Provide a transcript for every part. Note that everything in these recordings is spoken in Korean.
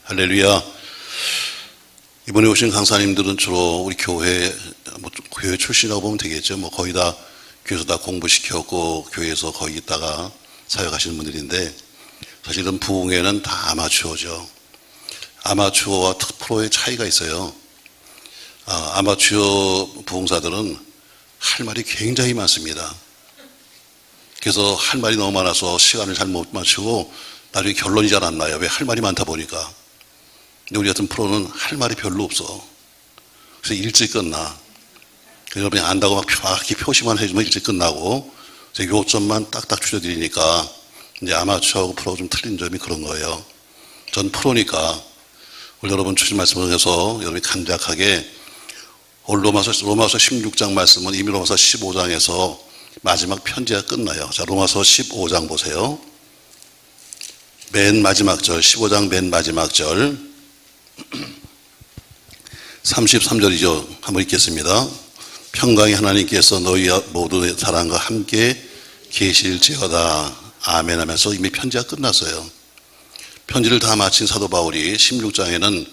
할렐루야. 이번에 오신 강사님들은 주로 우리 교회 출신이라고 보면 되겠죠. 거의 다 교회에서 다 공부시켰고 교회에서 거의 있다가 사역하시는 분들인데, 사실은 부흥회는 다 아마추어죠. 아마추어와 프로의 차이가 있어요. 아마추어 부흥사들은 할 말이 굉장히 많습니다. 그래서 할 말이 너무 많아서 시간을 잘 못 맞추고 나중에 결론이 잘 안 나요. 왜? 할 말이 많다 보니까. 근데 우리 같은 프로는 할 말이 별로 없어. 그래서 일찍 끝나. 여러분이 안다고 막 정확히 표시만 해주면 일찍 끝나고, 요점만 딱딱 줄여드리니까 이제 아마추어하고 프로가 좀 틀린 점이 그런 거예요. 전 프로니까 우리 여러분 주신 말씀을 통해서 여러분이 간략하게 로마서 16장 말씀은 이미 로마서 15장에서 마지막 편지가 끝나요. 자, 로마서 15장 보세요. 맨 마지막 절, 15장 맨 마지막 절 33절이죠. 한번 읽겠습니다. 평강의 하나님께서 너희 모두의 사랑과 함께 계실지어다. 아멘 하면서 이미 편지가 끝났어요. 편지를 다 마친 사도 바울이 16장에는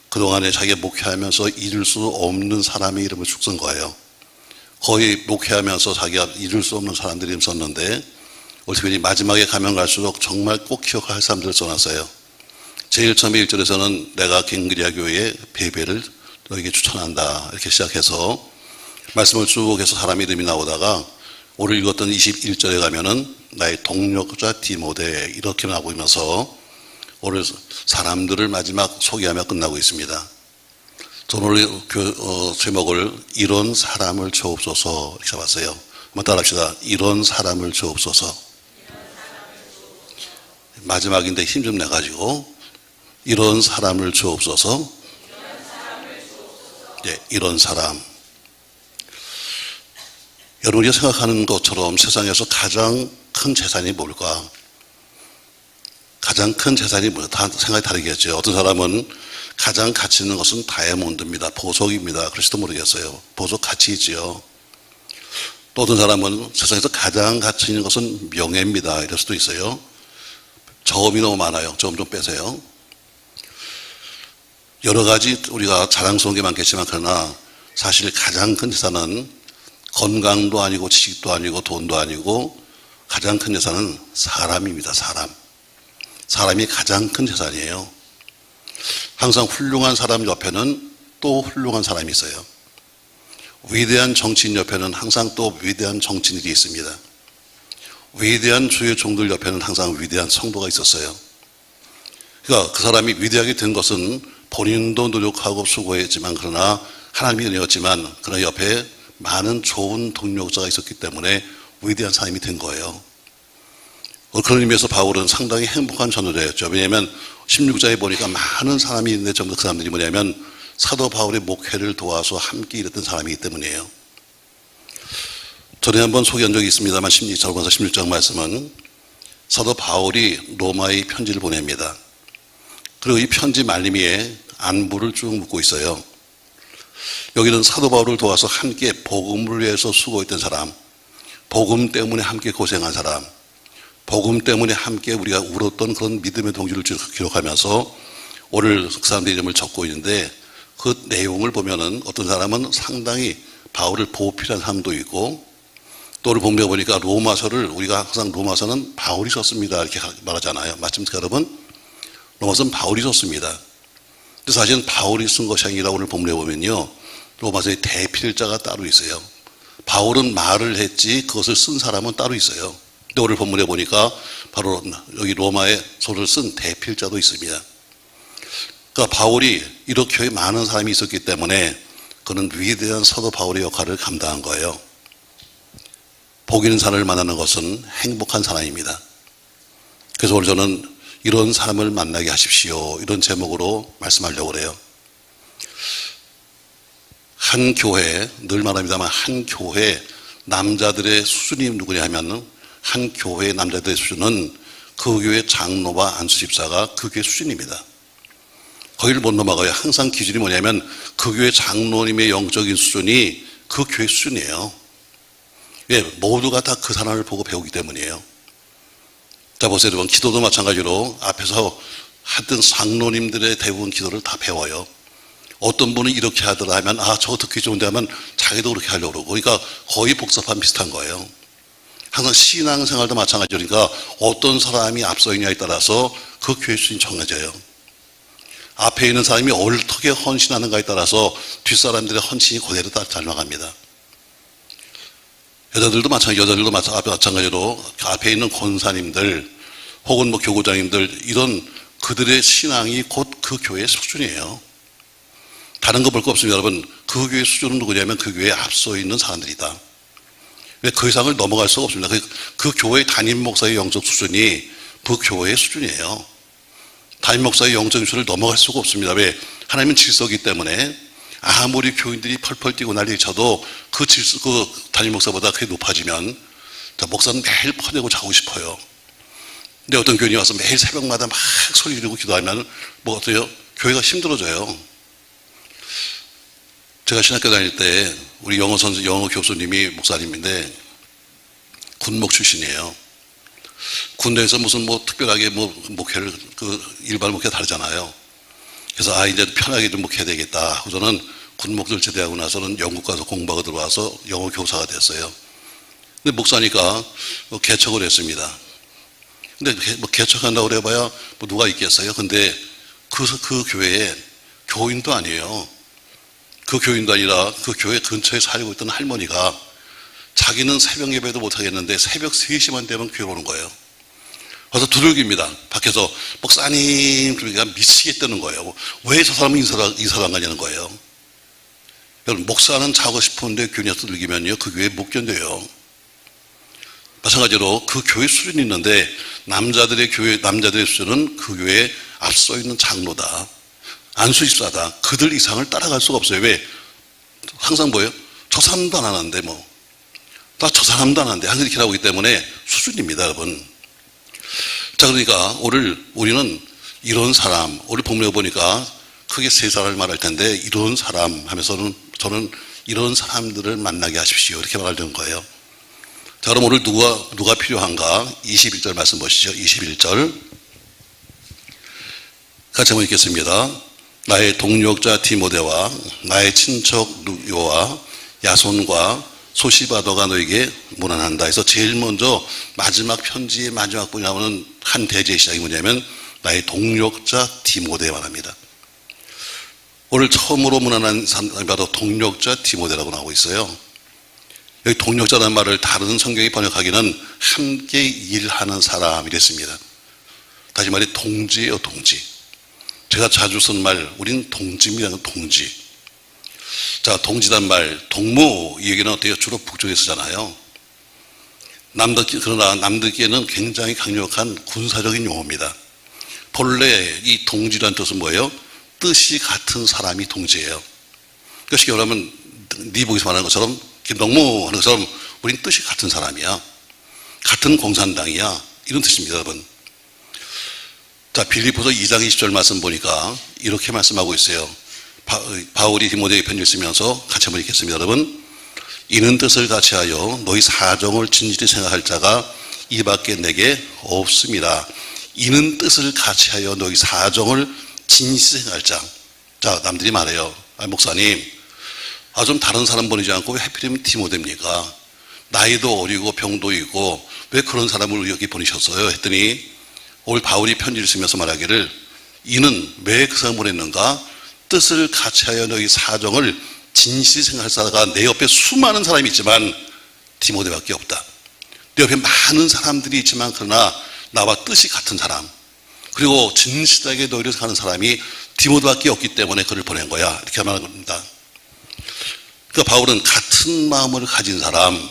그동안에 자기가 목회하면서 잊을 수 없는 사람의 이름을 쭉 쓴 거예요. 거의 목회하면서 자기가 잊을 수 없는 사람들의 이름 썼는데, 어떻게 마지막에 가면 갈수록 정말 꼭 기억할 사람들을 써놨어요. 제일 처음에 1절에서는 내가 갱그리아 교회의 베베를 너에게 추천한다, 이렇게 시작해서 말씀을 쭉 해서 사람 이름이 나오다가 오늘 읽었던 21절에 가면은 나의 동력자 디모데, 이렇게 나오면서 오늘 사람들을 마지막 소개하며 끝나고 있습니다. 저는 오늘 제목을 이런 사람을 주옵소서 이렇게 잡았어요. 한번 따라합시다. 이런 사람을 주옵소서. 마지막인데 힘 좀 내가지고 이런 사람을 주옵소서. 네, 이런 사람. 여러분이 생각하는 것처럼 세상에서 가장 큰 재산이 뭘까? 가장 큰 재산이 뭐야? 다 생각이 다르겠죠. 어떤 사람은 가장 가치 있는 것은 다이아몬드입니다, 보석입니다, 그럴지도 모르겠어요. 보석 가치 있지요. 또 어떤 사람은 세상에서 가장 가치 있는 것은 명예입니다, 이럴 수도 있어요. 저음이 너무 많아요. 저음 좀 빼세요. 여러 가지 우리가 자랑스러운 게 많겠지만, 그러나 사실 가장 큰 재산은 건강도 아니고 지식도 아니고 돈도 아니고 가장 큰 재산은 사람입니다. 사람이 가장 큰 재산이에요. 항상 훌륭한 사람 옆에는 또 훌륭한 사람이 있어요. 위대한 정치인 옆에는 항상 또 위대한 정치인들이 있습니다. 위대한 주의 종들 옆에는 항상 위대한 성도가 있었어요. 그러니까 그 사람이 위대하게 된 것은 본인도 노력하고 수고했지만, 그러나 하나님이 은혜였지만, 그러나 옆에 많은 좋은 동력자가 있었기 때문에 위대한 사람이 된 거예요. 그런 의미에서 바울은 상당히 행복한 전도자였죠. 왜냐하면 16장에 보니까 많은 사람이 있는데 전부 그 사람들이 뭐냐면 사도 바울의 목회를 도와서 함께 일했던 사람이기 때문이에요. 전에 한번 소개한 적이 있습니다만, 로마서 16장 말씀은 사도 바울이 로마에 편지를 보냅니다. 그리고 이 편지 말미에 안부를 쭉 묻고 있어요. 여기는 사도 바울을 도와서 함께 복음을 위해서 수고했던 사람, 복음 때문에 함께 고생한 사람, 복음 때문에 함께 우리가 울었던 그런 믿음의 동지를 기록하면서 오늘 그 사람들의 이름을 적고 있는데, 그 내용을 보면은 어떤 사람은 상당히 바울을 보필한 사람도 있고, 또 오늘 본문에 보니까 로마서를, 우리가 항상 로마서는 바울이 썼습니다 이렇게 말하잖아요. 맞습니까 여러분? 로마서는 바울이 썼습니다. 근데 사실은 바울이 쓴 것이 아니라 오늘 본문에 보면요, 로마서의 대필자가 따로 있어요. 바울은 말을 했지 그것을 쓴 사람은 따로 있어요. 근데 오늘 본문에 보니까 바로 여기 로마의 소를 쓴 대필자도 있습니다. 그러니까 바울이 이렇게 많은 사람이 있었기 때문에 그는 위대한 사도 바울의 역할을 감당한 거예요. 복 있는 사람을 만나는 것은 행복한 사람입니다. 그래서 오늘 저는 이런 사람을 만나게 하십시오, 이런 제목으로 말씀하려고 그래요. 한 교회, 늘 말합니다만 한 교회 남자들의 수준이 누구냐 하면, 한 교회의 남자들의 수준은 그 교회 장로와 안수 집사가 그 교회 수준입니다. 거기를 못 넘어가요. 항상 기준이 뭐냐면 그 교회 장로님의 영적인 수준이 그 교회 수준이에요. 왜? 모두가 다 그 사람을 보고 배우기 때문이에요. 자, 보세요 여러분, 기도도 마찬가지로 앞에서 하여튼 장로님들의 대부분 기도를 다 배워요. 어떤 분은 이렇게 하더라 하면 저거 듣기 좋은데 하면 자기도 그렇게 하려고 그러고, 그러니까 거의 복잡한 비슷한 거예요. 항상 신앙생활도 마찬가지로, 그러니까 어떤 사람이 앞서 있냐에 따라서 그 교회 수준이 정해져요. 앞에 있는 사람이 어떻게 헌신하는가에 따라서 뒷사람들의 헌신이 그대로 잘 나갑니다. 여자들도 마찬가지로 앞에 있는 권사님들 혹은 교구장님들, 이런 그들의 신앙이 곧 그 교회의 수준이에요. 다른 거 볼 거 없습니다. 여러분, 그 교회의 수준은 누구냐면 그 교회에 앞서 있는 사람들이다. 왜 그 이상을 넘어갈 수가 없습니다. 그 교회 담임 목사의 영적 수준이 그 교회의 수준이에요. 담임 목사의 영적 수준을 넘어갈 수가 없습니다. 왜? 하나님은 질서이기 때문에 아무리 교인들이 펄펄 뛰고 난리 쳐도 그 담임 목사보다 그게 높아지면 목사는 매일 퍼내고 자고 싶어요. 근데 어떤 교인이 와서 매일 새벽마다 막 소리 지르고 기도하면 어때요? 교회가 힘들어져요. 제가 신학교 다닐 때 우리 영어 교수님이 목사님인데 군목 출신이에요. 군대에서 무슨 특별하게 목회를, 일반 목회가 다르잖아요. 그래서 이제 편하게 좀 목회해야 되겠다. 저는 군목들 제대하고 나서는 영국 가서 공부하고 들어와서 영어 교사가 됐어요. 근데 목사니까 개척을 했습니다. 근데 개척한다고 그래봐야 누가 있겠어요? 근데 그 교회에 교인도 아니에요. 그 교인도 아니라 그 교회 근처에 살고 있던 할머니가 자기는 새벽 예배도 못하겠는데 새벽 3시만 되면 교회 오는 거예요. 그래서 두들깁니다. 밖에서 목사님, 그러니까 미치겠다는 거예요. 왜 저 사람은 이사를 안 가냐는 거예요. 여러분, 목사는 자고 싶은데 교인이 두들기면요, 그 교회 못 견뎌요. 마찬가지로 그 교회 수준이 있는데 남자들의 수준은 그 교회에 앞서 있는 장로다, 안수집사다, 그들 이상을 따라갈 수가 없어요. 왜? 항상 뭐예요? 저 사람도 안 하는데 나 저 사람도 안 하는데 항상 이렇게 나오기 때문에 수준입니다, 여러분. 자, 그러니까 오늘 우리는 이런 사람, 오늘 본문에 보니까 크게 3사람을 말할 텐데, 이런 사람 하면서는 저는 이런 사람들을 만나게 하십시오, 이렇게 말하는 거예요. 자, 그럼 오늘 누가 필요한가? 21절 말씀 보시죠. 21절 같이 한번 읽겠습니다. 나의 동력자 디모데와 나의 친척 루요와 야손과 소시바더가 너에게 문안한다 해서 제일 먼저 마지막 편지의 마지막 부분에 나오는 한 대제의 시작이 뭐냐면 나의 동력자 디모데에 말합니다. 오늘 처음으로 문안한 사람이 바로 동력자 디모데라고 나오고 있어요. 여기 동력자라는 말을 다른 성경이 번역하기는 함께 일하는 사람이랬습니다. 다시 말해 동지예요, 동지. 제가 자주 쓰는 말, 우린 동지입니다, 동지. 자, 동지란 말, 동무, 이 얘기는 어때요? 주로 북쪽에 쓰잖아요. 그러나 남들께는 굉장히 강력한 군사적인 용어입니다. 본래 이 동지란 뜻은 뭐예요? 뜻이 같은 사람이 동지예요. 그러니까 쉽게 말하면 네 보기에서 말하는 것처럼 김동무 하는 것처럼 우린 뜻이 같은 사람이야, 같은 공산당이야, 이런 뜻입니다, 여러분. 자, 빌립보서 2장 20절 말씀 보니까 이렇게 말씀하고 있어요. 바울이 디모데에게 편지를 쓰면서 같이 한번 읽겠습니다, 여러분. 이는 뜻을 같이하여 너희 사정을 진실히 생각할 자가 이밖에 내게 없습니다. 이는 뜻을 같이하여 너희 사정을 진실히 생각할 자. 자, 남들이 말해요. 목사님, 좀 다른 사람 보내지 않고 왜 하필이면 디모데입니까? 나이도 어리고 병도 있고 왜 그런 사람을 여기 보내셨어요? 했더니 오늘 바울이 편지를 쓰면서 말하기를, 이는 왜 그 사람을 보냈는가? 뜻을 같이하여 너희 사정을 진실히 생각할 사람가 내 옆에 수많은 사람이 있지만 디모데밖에 없다. 내 옆에 많은 사람들이 있지만 그러나 나와 뜻이 같은 사람, 그리고 진실하게 너희를 생각하는 사람이 디모데밖에 없기 때문에 그를 보낸 거야, 이렇게 말하는 겁니다. 그러니까 바울은 같은 마음을 가진 사람,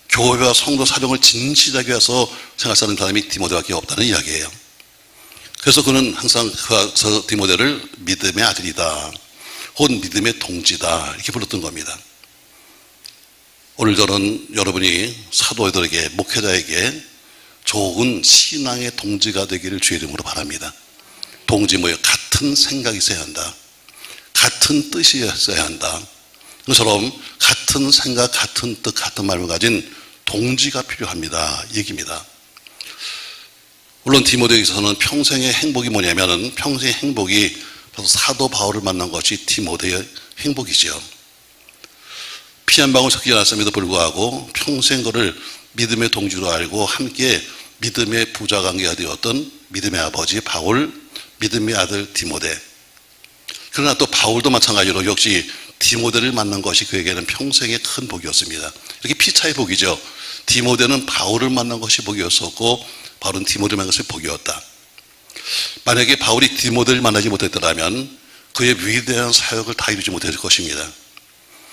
교회와 성도 사정을 진실하게 해서 생각하는 사람이 디모데밖에 없다는 이야기예요. 그래서 그는 항상 그 디모데를 믿음의 아들이다, 혹은 믿음의 동지다, 이렇게 불렀던 겁니다. 오늘 저는 여러분이 사도들에게, 목회자에게 좋은 신앙의 동지가 되기를 주의 이름으로 바랍니다. 동지 뭐예요? 같은 생각이 있어야 한다, 같은 뜻이 있어야 한다. 그처럼 같은 생각, 같은 뜻, 같은 마음을 가진 동지가 필요합니다, 얘기입니다. 물론 디모데에 있어서는 평생의 행복이 뭐냐면은 평생의 행복이 바로 사도 바울을 만난 것이 디모데의 행복이지요. 피 한 방울 섞이지 않았음에도 불구하고 평생 그를 믿음의 동지로 알고 함께 믿음의 부자 관계가 되었던 믿음의 아버지 바울, 믿음의 아들 디모데. 그러나 또 바울도 마찬가지로 역시 디모데를 만난 것이 그에게는 평생의 큰 복이었습니다. 이렇게 피차의 복이죠. 디모데는 바울을 만난 것이 복이었었고 바울은 디모데를 만난 것이 복이었다. 만약에 바울이 디모데를 만나지 못했더라면 그의 위대한 사역을 다 이루지 못했을 것입니다.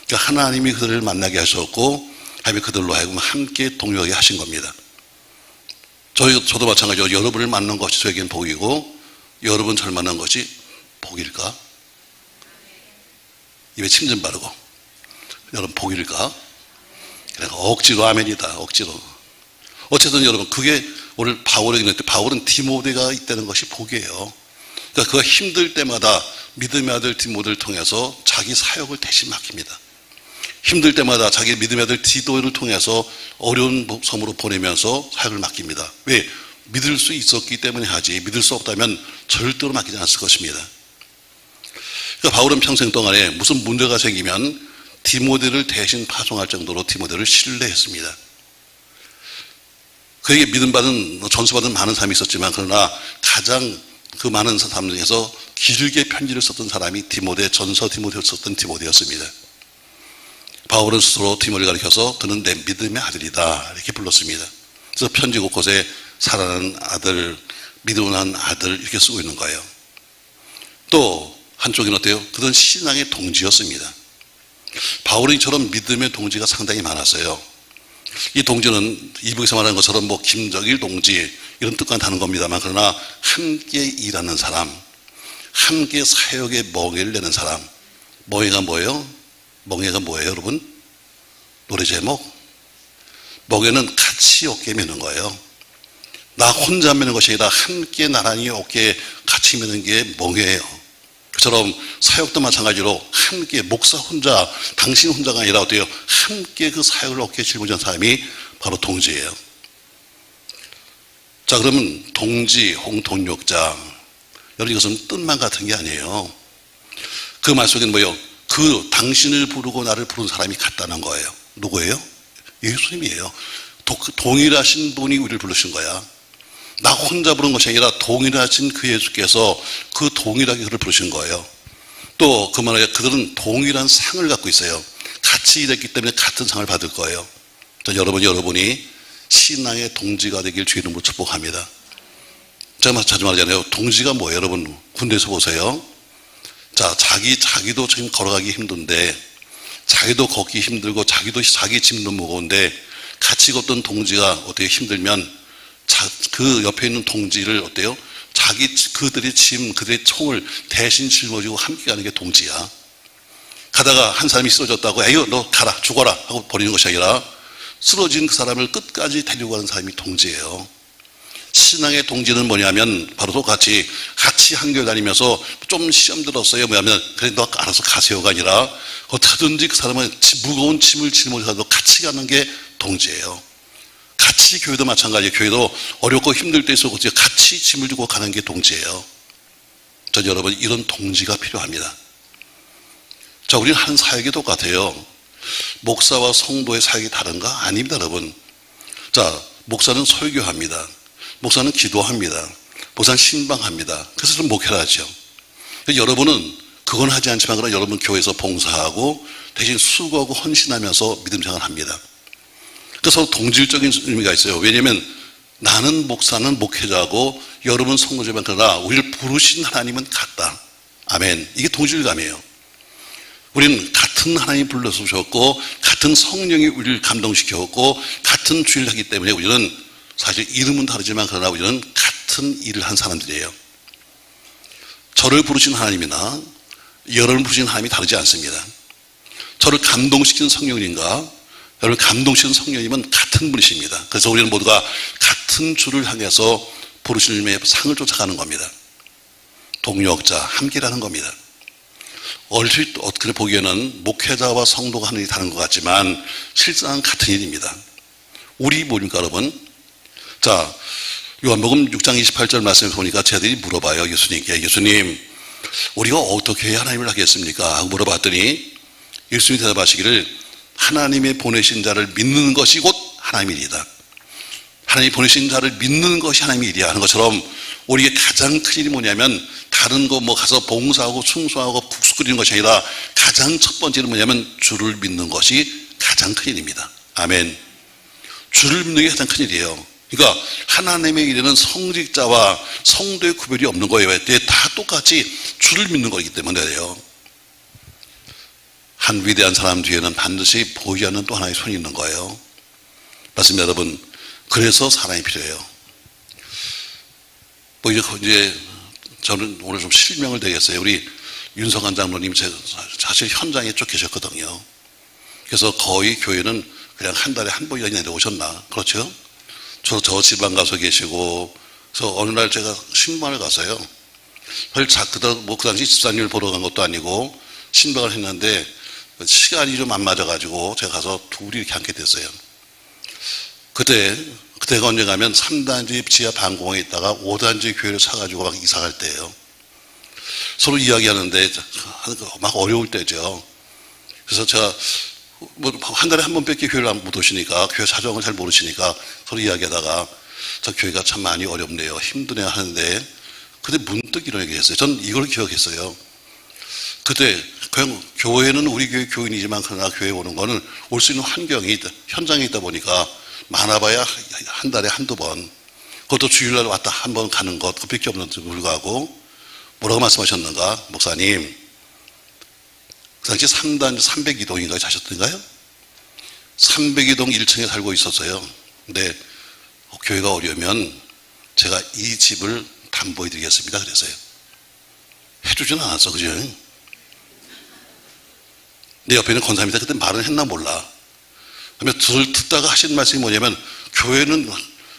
그러니까 하나님이 그들을 만나게 하셨고 하나님이 그들로 하여금 함께 동료하게 하신 겁니다. 저도 마찬가지로 여러분을 만난 것이 저에게는 복이고 여러분 저를 만난 것이 복일까? 입에 침 좀 바르고 여러분 복일까? 그러니까 억지로 아멘이다. 억지로. 어쨌든 여러분 그게 오늘 바울에게 있는데 바울은 디모데가 있다는 것이 복이에요. 그러니까 그가 힘들 때마다 믿음의 아들 디모데를 통해서 자기 사역을 대신 맡깁니다. 힘들 때마다 자기 믿음의 아들 디도를 통해서 어려운 섬으로 보내면서 사역을 맡깁니다. 왜? 믿을 수 있었기 때문에 하지 믿을 수 없다면 절대로 맡기지 않았을 것입니다. 그러니까 바울은 평생 동안에 무슨 문제가 생기면 디모데를 대신 파송할 정도로 디모데를 신뢰했습니다. 그에게 믿음받은 전수받은 많은 사람이 있었지만 그러나 가장 그 많은 사람 중에서 길게 편지를 썼던 사람이 전서 디모데를 썼던 디모데였습니다. 바울은 스스로 디모데를 가리켜서 그는 내 믿음의 아들이다 이렇게 불렀습니다. 그래서 편지 곳곳에 사랑하는 아들, 믿음한 아들 이렇게 쓰고 있는 거예요. 또 한쪽은 어때요? 그는 신앙의 동지였습니다. 바울은 이처럼 믿음의 동지가 상당히 많았어요. 이 동지는 이북에서 말하는 것처럼 김정일 동지 이런 뜻과는 다른 겁니다만 그러나 함께 일하는 사람, 함께 사역에 멍에를 내는 사람. 멍에가 뭐예요? 멍에가 뭐예요 여러분? 노래 제목? 멍에는 같이 어깨 매는 거예요. 나 혼자 매는 것이 아니라 함께 나란히 어깨에 같이 매는 게 멍에예요. 그처럼 사역도 마찬가지로 함께 목사 혼자 당신 혼자가 아니라 어때요? 함께 그 사역을 어깨에 짊어진 사람이 바로 동지예요. 자 그러면 동지, 동력자 여러분 이것은 뜻만 같은 게 아니에요. 그 말 속에는 뭐예요? 그 당신을 부르고 나를 부른 사람이 같다는 거예요. 누구예요? 예수님이에요. 동일하신 분이 우리를 부르신 거야. 나 혼자 부른 것이 아니라 동일하신 그 예수께서 그 동일하게 그를 부르신 거예요. 또 그만하게 그들은 동일한 상을 갖고 있어요. 같이 일했기 때문에 같은 상을 받을 거예요. 자, 여러분이 신앙의 동지가 되길 주의 이름으로 축복합니다. 제가 자주 말하잖아요. 동지가 뭐예요? 여러분 군대에서 보세요. 자, 자기도 지금 걸어가기 힘든데 자기도 걷기 힘들고 자기도 자기 짐도 무거운데 같이 걷던 동지가 어떻게 힘들면 그 옆에 있는 동지를 어때요? 그들의 짐, 그들의 총을 대신 짊어지고 함께 가는 게 동지야. 가다가 한 사람이 쓰러졌다고 에휴 너 가라 죽어라 하고 버리는 것이 아니라 쓰러진 그 사람을 끝까지 데리고 가는 사람이 동지예요. 신앙의 동지는 뭐냐면 바로 똑같이 같이 한교회 다니면서 좀 시험 들었어요. 뭐냐면 그래 너 알아서 가세요가 아니라 어떻게든지 그 사람은 무거운 짐을 짊어져서 같이 가는 게 동지예요. 같이 교회도 마찬가지예요. 교회도 어렵고 힘들 때 있어서 같이 짐을 지고 가는 게 동지예요. 전 여러분 이런 동지가 필요합니다. 자, 우리는 하는 사역이 똑같아요. 목사와 성도의 사역이 다른가? 아닙니다, 여러분. 자, 목사는 설교합니다. 목사는 기도합니다. 목사는 신방합니다. 그래서 좀 목회를 하죠. 여러분은 그건 하지 않지만 그러나 여러분 교회에서 봉사하고 대신 수고하고 헌신하면서 믿음 생활을 합니다. 그래서 동질적인 의미가 있어요. 왜냐하면 나는 목사는 목회자고 여러분 성도지만 그러나 우리를 부르신 하나님은 같다. 아멘. 이게 동질감이에요. 우리는 같은 하나님 불러서 오셨고 같은 성령이 우리를 감동시켰고 같은 주일을 하기 때문에 우리는 사실 이름은 다르지만 그러나 우리는 같은 일을 한 사람들이에요. 저를 부르신 하나님이나 여러분을 부르신 하나님이 다르지 않습니다. 저를 감동시키는 성령님과 여러분 감동시키는 성령님은 같은 분이십니다. 그래서 우리는 모두가 같은 주를 향해서 부르신 이름의 상을 쫓아가는 겁니다. 동역자, 함께라는 겁니다. 얼핏 어떻게 보기에는 목회자와 성도가 하는 일이 다른 것 같지만 실상 같은 일입니다. 우리 뭡니까 여러분? 자, 요한복음 6장 28절 말씀을 보니까 제자들이 물어봐요. 예수님께. 예수님, 우리가 어떻게 해야 하나님을 알겠습니까? 하고 물어봤더니 예수님이 대답하시기를 하나님의 보내신 자를 믿는 것이 곧 하나님의 일이다. 하나님이 보내신 자를 믿는 것이 하나님의 일이야 하는 것처럼 우리의 가장 큰 일이 뭐냐면 다른 거 뭐 가서 봉사하고 충성하고 국수 끓이는 것이 아니라 가장 첫 번째는 뭐냐면 주를 믿는 것이 가장 큰 일입니다. 아멘. 주를 믿는 게 가장 큰 일이에요. 그러니까 하나님의 일에는 성직자와 성도의 구별이 없는 거예요. 왜? 다 똑같이 주를 믿는 거기 때문에요. 한 위대한 사람 뒤에는 반드시 보이지 않는 또 하나의 손이 있는 거예요. 맞습니다, 여러분. 그래서 사랑이 필요해요. 뭐 이제 저는 오늘 좀 실명을 드리겠어요. 우리 윤성환 장로님 사실 현장에 쭉 계셨거든요. 그래서 거의 교회는 그냥 한 달에 한 번이나 내려오셨나? 그렇죠? 저 지방 가서 계시고, 그래서 어느 날 제가 신방을 갔어요. 그 당시 집사님을 보러 간 것도 아니고, 신방을 했는데, 시간이 좀 안 맞아가지고, 제가 가서 둘이 이렇게 앉게 됐어요. 그때가 언제 가면 3단지 지하 반공에 있다가 5단지 교회를 사가지고 막 이사 갈 때예요. 서로 이야기하는데, 막 어려울 때죠. 그래서 제가, 한 달에 한 번밖에 교회를 못 오시니까, 교회 사정을 잘 모르시니까 서로 이야기하다가 저 교회가 참 많이 어렵네요. 힘드네요 하는데, 그때 문득 이런 얘기 했어요. 전 이걸 기억했어요. 그때 그냥 교회는 우리 교회 교인이지만 그러나 교회에 오는 거는 올 수 있는 환경이 현장에 있다 보니까 많아봐야 한 달에 한두 번, 그것도 주일날 왔다 한 번 가는 것, 그밖에 없는데도 불구하고 뭐라고 말씀하셨는가? 목사님, 그 당시 3단 302동인가요? 사셨던가요? 302동 1층에 살고 있었어요. 근데 교회가 어려우면 제가 이 집을 담보해 드리겠습니다. 그랬어요. 해주진 않았어. 그죠? 내 옆에 있는 권사님한테 그때 말은 했나 몰라. 듣다가 하신 말씀이 뭐냐면, 교회는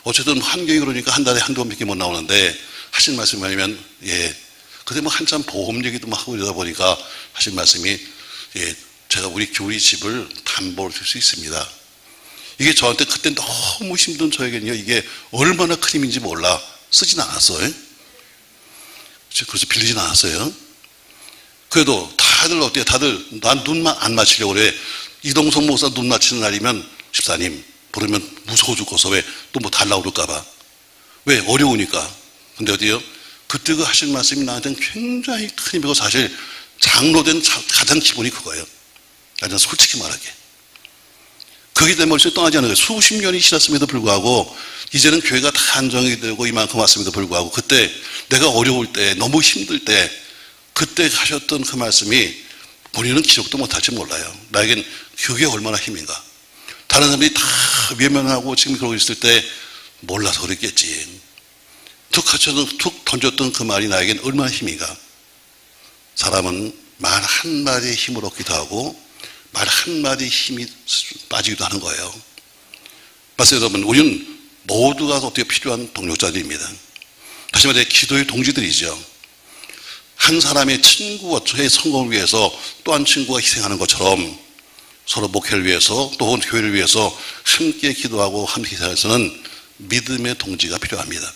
어쨌든 환경이 그러니까 한 달에 한두 번밖에 못 나오는데, 하신 말씀이 뭐냐면, 예. 그때 뭐 한참 보험 얘기도 막 하고 이러다 보니까 하신 말씀이, 예, 제가 우리 교회 집을 담보를 줄 수 있습니다. 이게 저한테 그때 너무 힘든 저에게는요, 이게 얼마나 큰 힘인지 몰라. 쓰진 않았어요. 그래서 빌리진 않았어요. 그래도 다들 어때요? 다들 난 눈만 안 맞추려고 그래. 이동성 목사 눈 맞추는 날이면 집사님 부르면 무서워 죽겠어. 왜? 또 뭐 달라고 그럴까봐. 왜? 어려우니까. 근데 어디요? 그때 그 하신 말씀이 나한테는 굉장히 큰 힘이고 사실 장로된 가장 기본이 그거예요. 그냥 솔직히 말하게. 그게 내 머릿속에 떠나지 않은 거예요. 수십 년이 지났음에도 불구하고 이제는 교회가 다 안정이 되고 이만큼 왔음에도 불구하고 그때 내가 어려울 때 너무 힘들 때 그때 하셨던 그 말씀이 본인은 기억도 못할지 몰라요. 나에겐 그게 얼마나 힘인가. 다른 사람들이 다 외면하고 지금 그러고 있을 때 몰라서 그랬겠지. 툭 던졌던 그 말이 나에겐 얼마나 힘인가. 사람은 말 한마디의 힘을 얻기도 하고 말 한마디의 힘이 빠지기도 하는 거예요. 맞습니다, 여러분. 우리는 모두가 어떻게 필요한 동력자들입니다. 다시 말해 기도의 동지들이죠. 한 사람의 친구의 성공을 위해서 또 한 친구가 희생하는 것처럼 서로 목회를 위해서 또 교회를 위해서 함께 기도하고 함께 희생해서는 믿음의 동지가 필요합니다.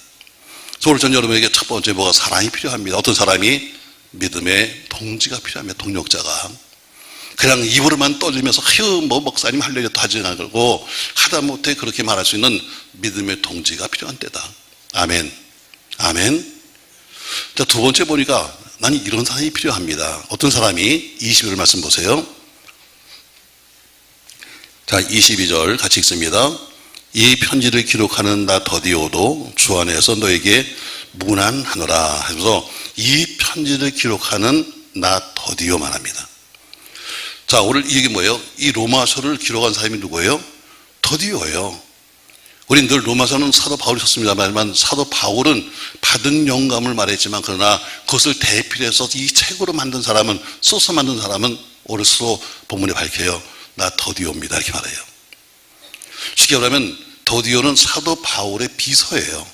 그래서 오늘 전 여러분에게 첫 번째 뭐가 사랑이 필요합니다. 어떤 사람이? 믿음의 동지가 필요합니다. 동력자가. 그냥 입으로만 떠들면서 뭐 목사님 할 얘기도 하지 않고 하다못해 그렇게 말할 수 있는 믿음의 동지가 필요한 때다. 아멘. 아멘. 자, 두 번째 보니까 나는 이런 사람이 필요합니다. 어떤 사람이? 22절 말씀 보세요. 자, 22절 같이 읽습니다. 이 편지를 기록하는 나 더디오도 주 안에서 너에게 문안하노라 하면서 이 편지를 기록하는 나 더디오만 합니다. 자, 오늘 이게 뭐예요? 이 로마서를 기록한 사람이 누구예요? 더디오예요. 우린 늘 로마서는 사도 바울이 썼습니다만 사도 바울은 받은 영감을 말했지만 그러나 그것을 대필해서 이 책으로 만든 사람은 써서 만든 사람은 오늘서 본문에 밝혀요. 나 더디오입니다. 이렇게 말해요. 쉽게 말하면 더디오는 사도 바울의 비서예요.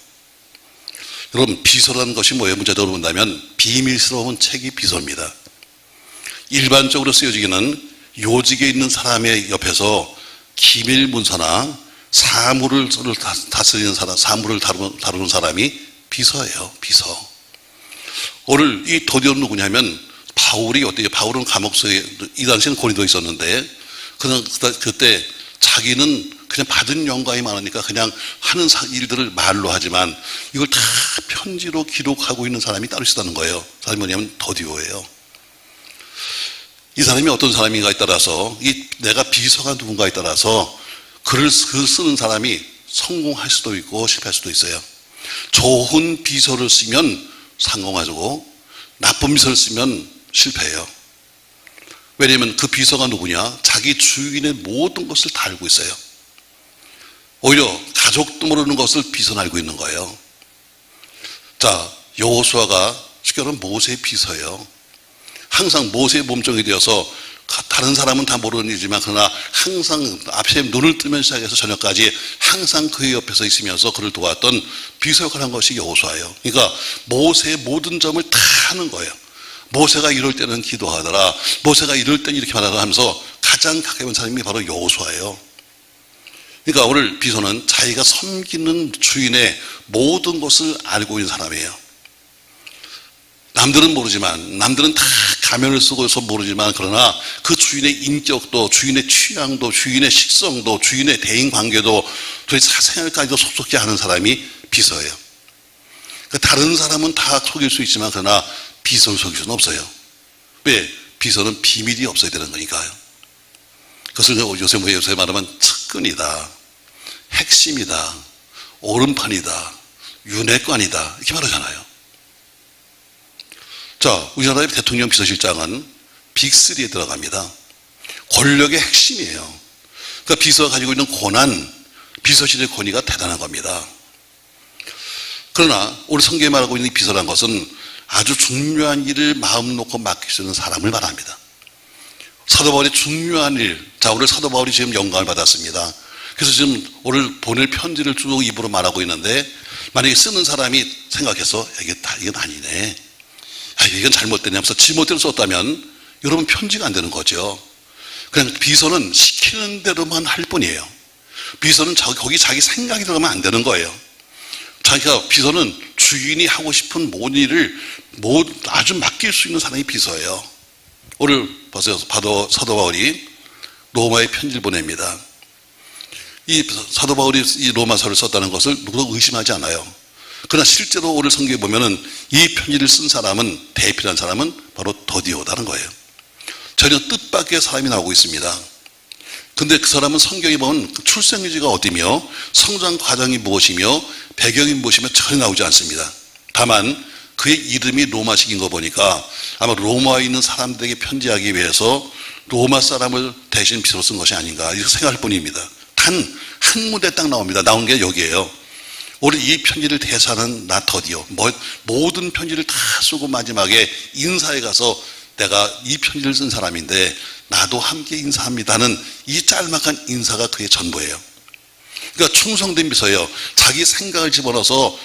여러분 비서라는 것이 뭐예요? 문제적으로 본다면 비밀스러운 책이 비서입니다. 일반적으로 쓰여지기는 요직에 있는 사람의 옆에서 기밀 문서나 사물을 다스리는 사람, 사물을 다루는 사람이 비서예요. 비서. 오늘 이 더디오는 누구냐면 바울이 어때요? 바울은 감옥소에 이 당시에는 고린도에 있었는데 그때 자기는 그냥 받은 영광이 많으니까 그냥 하는 일들을 말로 하지만 이걸 다 편지로 기록하고 있는 사람이 따로 있었다는 거예요. 사람이 뭐냐면 더디오예요. 이 사람이 어떤 사람인가에 따라서 내가 비서가 누군가에 따라서 글을 쓰는 사람이 성공할 수도 있고 실패할 수도 있어요. 좋은 비서를 쓰면 성공하고 나쁜 비서를 쓰면 실패해요. 왜냐하면 그 비서가 누구냐? 자기 주인의 모든 것을 다 알고 있어요. 오히려 가족도 모르는 것을 비서는 알고 있는 거예요. 자, 여호수아가 쉽게 말하면 모세의 비서예요. 항상 모세의 몸종이 되어서 다른 사람은 다 모르는 일이지만 그러나 항상 앞에 눈을 뜨면 시작해서 저녁까지 항상 그의 옆에서 있으면서 그를 도왔던 비서 역할을 한 것이 여호수아예요. 그러니까 모세의 모든 점을 다 하는 거예요. 모세가 이럴 때는 기도하더라. 모세가 이럴 때는 이렇게 말하더라 하면서 가장 가까운 사람이 바로 여호수아예요. 그러니까 오늘 비서는 자기가 섬기는 주인의 모든 것을 알고 있는 사람이에요. 남들은 모르지만, 남들은 다 가면을 쓰고서 모르지만, 그러나 그 주인의 인격도, 주인의 취향도, 주인의 식성도, 주인의 대인 관계도 도대체 사생활까지도 속속히 아는 사람이 비서예요. 그러니까 다른 사람은 다 속일 수 있지만, 그러나 비서를 속일 수는 없어요. 왜? 비서는 비밀이 없어야 되는 거니까요. 그것을 요새 말하면 측근이다, 핵심이다, 오른판이다, 윤회관이다 이렇게 말하잖아요. 자, 우리나라의 대통령 비서실장은 빅3에 들어갑니다. 권력의 핵심이에요. 그러니까 비서가 가지고 있는 권한, 비서실의 권위가 대단한 겁니다. 그러나 오늘 성경에 말하고 있는 비서란 것은 아주 중요한 일을 마음 놓고 맡길 수 있는 사람을 말합니다. 사도 바울의 중요한 일, 자, 오늘 사도 바울이 지금 영광을 받았습니다. 그래서 지금 오늘 보낼 편지를 쭉 입으로 말하고 있는데, 만약에 쓰는 사람이 생각해서 이건 아니네, 이건 잘못됐네 하면서 지멋대로 썼다면 여러분 편지가 안 되는 거죠. 그냥 비서는 시키는 대로만 할 뿐이에요. 비서는 거기 자기 생각이 들어가면 안 되는 거예요. 자기가 비서는 주인이 하고 싶은 모든 일을 아주 맡길 수 있는 사람이 비서예요. 오늘 보세요. 사도 바울이 로마에 편지를 보냅니다. 이 사도 바울이 이 로마서를 썼다는 것을 누구도 의심하지 않아요. 그러나 실제로 오늘 성경에 보면은 이 편지를 쓴 사람은, 대표한 사람은 바로 더디오다는 거예요. 전혀 뜻밖의 사람이 나오고 있습니다. 근데 그 사람은 성경에 보면 출생유지가 어디며 성장 과정이 무엇이며 배경이 무엇이며 전혀 나오지 않습니다. 다만 그의 이름이 로마식인 거 보니까 아마 로마에 있는 사람들에게 편지하기 위해서 로마 사람을 대신 비서로 쓴 것이 아닌가 이렇게 생각할 뿐입니다. 단 한 문에 딱 나옵니다. 나온 게 여기에요. 오늘 이 편지를 대사하는 나 더디오, 모든 편지를 다 쓰고 마지막에 인사에 가서 내가 이 편지를 쓴 사람인데 나도 함께 인사합니다는 이 짤막한 인사가 그의 전부예요. 그러니까 충성된 비서예요. 자기 생각을 집어넣어서,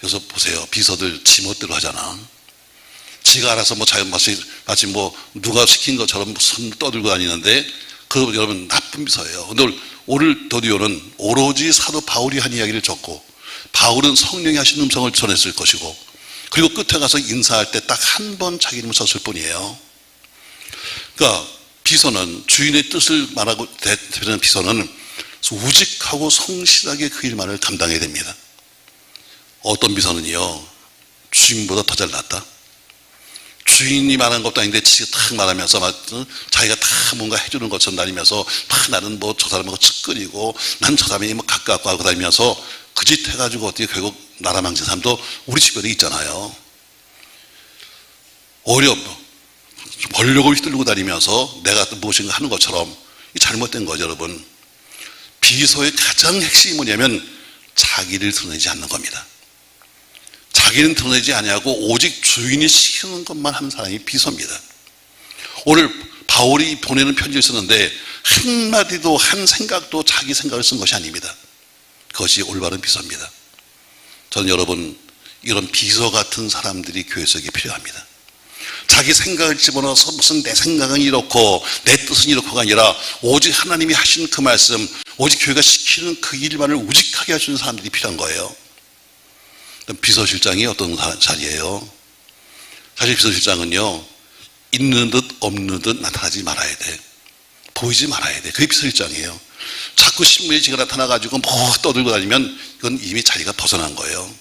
여기서 보세요. 비서들 지멋대로 하잖아. 지가 알아서 마치 누가 시킨 것처럼 손 떠들고 다니는데, 그 여러분 나쁜 비서예요. 근데 오늘 더디오는 오로지 사도 바울이 한 이야기를 적고, 바울은 성령이 하신 음성을 전했을 것이고, 그리고 끝에 가서 인사할 때 딱 한 번 자기 이름을 썼을 뿐이에요. 그러니까 비서는 주인의 뜻을 말하고 대표하는 비서는 우직하고 성실하게 그 일만을 감당해야 됩니다. 어떤 비서는요, 주인보다 더 잘났다. 주인이 말한 것도 아닌데 지가 딱 말하면서 자기가 다 뭔가 해주는 것처럼 다니면서 막 나는 저 사람하고 측근이고 난 저 사람이 가깝고 하고 다니면서 그 짓 해가지고 어떻게 결국 나라 망친 사람도 우리 주변에 있잖아요. 오히려 권력을 휘둘리고 다니면서 내가 무엇인가 하는 것처럼 잘못된 거죠, 여러분. 비서의 가장 핵심이 뭐냐면 자기를 드러내지 않는 겁니다. 자기는 드러내지 아니하고 오직 주인이 시키는 것만 하는 사람이 비서입니다. 오늘 바울이 보내는 편지를 쓰는데 한마디도 한 생각도 자기 생각을 쓴 것이 아닙니다. 그것이 올바른 비서입니다. 저는 여러분 이런 비서 같은 사람들이 교회 속에 필요합니다. 자기 생각을 집어넣어서 무슨 내 생각은 이렇고 내 뜻은 이렇고가 아니라 오직 하나님이 하신 그 말씀, 오직 교회가 시키는 그 일만을 우직하게 해주는 사람들이 필요한 거예요. 비서실장이 어떤 자리예요? 사실 비서실장은요, 있는 듯 없는 듯 나타나지 말아야 돼. 보이지 말아야 돼. 그게 비서실장이에요. 자꾸 신문에 지가 나타나가지고 뭐 떠들고 다니면 이건 이미 자리가 벗어난 거예요.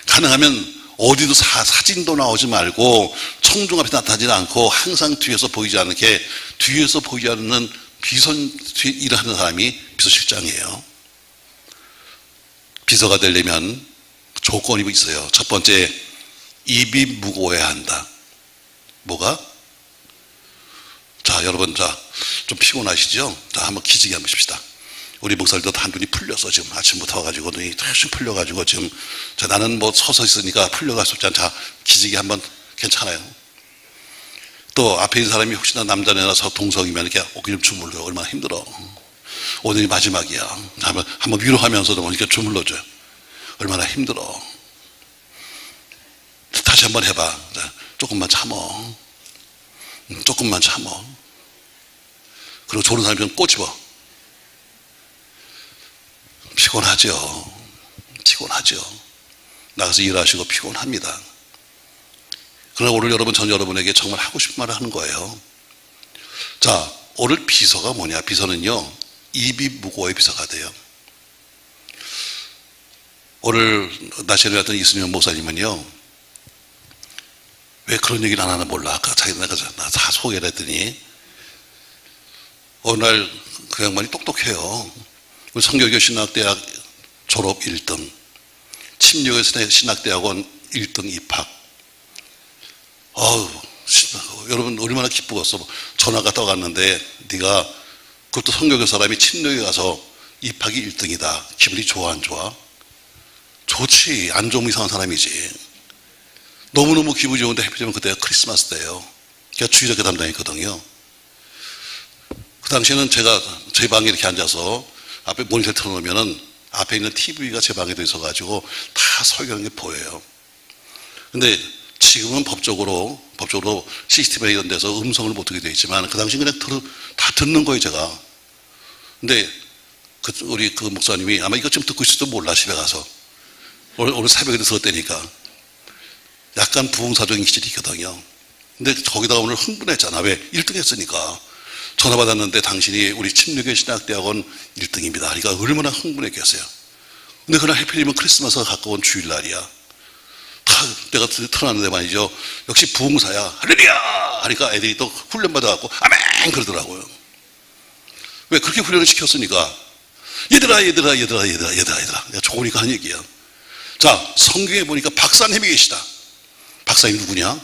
가능하면 어디도 사진도 나오지 말고 청중 앞에 나타나지 않고 항상 뒤에서 보이지 않게, 뒤에서 보이지 않는 뒤에 일을 하는 사람이 비서실장이에요. 비서가 되려면 조건이 있어요. 첫 번째, 입이 무거워야 한다. 뭐가? 자, 여러분, 좀 피곤하시죠? 자, 한번 기지개 한번 칩시다. 우리 목사들도 한 눈이 풀려서 지금 아침부터 와가지고 눈이 툭 풀려가지고 지금, 자, 나는 뭐 서서 있으니까 풀려갈 수 없잖아. 자, 기지개 한번 괜찮아요. 또 앞에 있는 사람이 혹시나 남자네라서 동성이면 이렇게 어깨 좀 주물러. 얼마나 힘들어. 오늘이 마지막이야. 한번 위로하면서도 이렇게 주물러줘요. 얼마나 힘들어. 다시 한번 해봐. 자, 조금만 참어. 조금만 참어. 그리고 좋은 사람이 좀 꼬집어. 피곤하죠. 피곤하죠. 나가서 일하시고 피곤합니다. 그러나 오늘 여러분, 전 여러분에게 정말 하고 싶은 말을 하는 거예요. 자, 오늘 비서가 뭐냐? 비서는요, 입이 무거워야 비서가 돼요. 오늘 나시에 왔던 이승현 목사님은요, 왜 그런 얘기를 안 하나 몰라. 아까 자기가 다 소개를 했더니, 어느 날 그 양반이 똑똑해요. 우리 성결교 신학대학 졸업 1등, 침략의 신학대학원 1등 입학. 여러분 얼마나 기쁘겠어. 전화가 떠갔는데 네가, 그것도 성결교 사람이 침략에 가서 입학이 1등이다. 기분이 좋아 안 좋아? 좋지. 안 좋으면 이상한 사람이지. 너무너무 기분이 좋은데 하필이면 그때가 크리스마스 때예요. 제가 주일학교 담당했거든요. 그 당시에는 제가 제 방에 이렇게 앉아서 앞에 모니터를 틀어놓으면은 앞에 있는 TV가 제 방에도 있어가지고 다 설교하는 게 보여요. 근데 지금은 법적으로 CCTV 이런 데서 음성을 못 듣게 되어 있지만 그 당시 그냥 다 듣는 거예요, 제가. 근데 우리 그 목사님이 아마 이거 좀 듣고 있을지도 몰라, 집에 가서. 오늘 새벽에 들었다니까. 약간 부흥사적인 기질이 있거든요. 근데 거기다가 오늘 흥분했잖아. 왜? 1등 했으니까. 전화 받았는데 당신이 우리 침례교 신학대학원 1등입니다. 그러니까 얼마나 흥분했겠어요. 근데 그날 해필이면 크리스마스가 가까운 주일날이야. 내가 틀어놨는데 말이죠. 역시 부흥사야. 할렐루야! 하니까 애들이 또 훈련받아갖고 아멘! 그러더라고요. 왜? 그렇게 훈련을 시켰으니까. 얘들아. 내가 좋으니까 하는 얘기야. 자, 성경에 보니까 박사님이 계시다. 박사님 누구냐?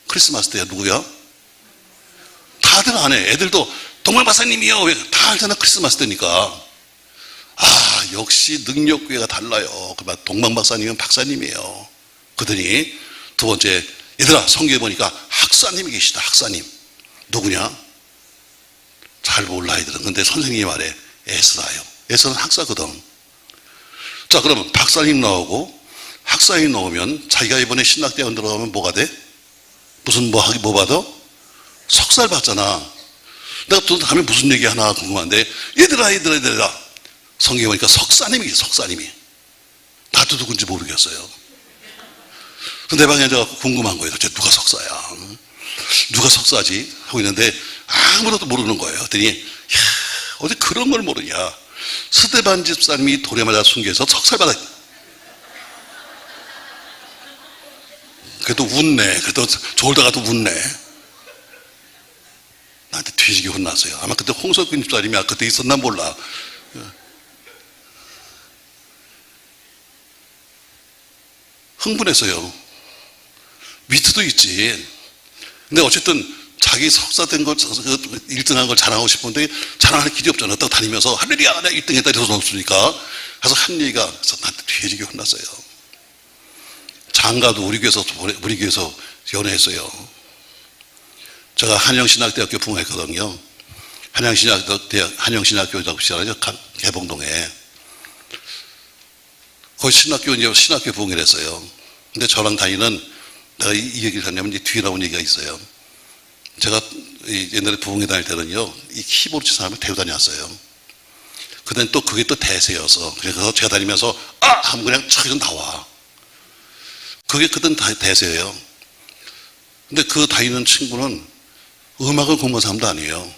크리스마스 때야. 누구야? 다들 안 해. 애들도 동물 박사님이요. 왜? 다 알잖아. 크리스마스 때니까. 역시 능력교회가 달라요. 동방 박사님은 박사님이에요. 그러더니 두 번째, 얘들아, 성경에 보니까 학사님이 계시다. 학사님. 누구냐? 잘 몰라, 애들은. 근데 선생님이 말해. 에스라요. 에스라는 학사거든. 자, 그러면 박사님 나오고 학사님 나오면 자기가 이번에 신학대학원 들어가면 뭐가 돼? 뭐 받아? 석사를 받잖아. 내가 또 다음에 무슨 얘기 하나 궁금한데, 얘들아. 성경에 보니까 석사님이. 나도 누군지 모르겠어요. 내 방에 앉아서 궁금한 거예요. 도대체 누가 석사야? 누가 석사지? 하고 있는데 아무것도 모르는 거예요. 그랬더니, 어디 그런 걸 모르냐. 스데반 집사님이 돌에 맞아 순교해서 석사를 받았. 그래도 웃네. 그래도 졸다가도 웃네. 나한테 뒤지게 혼났어요. 아마 그때 홍석균 집사님이 그때 있었나 몰라. 흥분했어요. 위트도 있지. 근데 어쨌든 자기 석사된 걸, 1등한 걸 자랑하고 싶은데 자랑할 길이 없잖아. 딱 다니면서 할렐루야, 내가 1등 했다 이래서 없으니까. 그래서 한 얘기가 나한테 뒤지게 혼났어요. 장가도 우리 교회에서 연애했어요. 제가 한영신학대학교 부흥했거든요. 한영신학교라고 시작하죠. 개봉동에. 거기 신학교 부흥을 했어요. 근데 저랑 다니는 내가 이 얘기를 하냐면 이제 뒤에 나온 얘기가 있어요. 제가 옛날에 부흥회 다닐 때는요, 이 키보드 치는 사람을 데리고 다녔어요. 그땐 또 그게 또 대세여서, 그래서 제가 다니면서 하면 그냥 저기서 나와. 그게 그땐 대세예요. 근데 그 다니는 친구는 음악을 공부한 사람도 아니에요.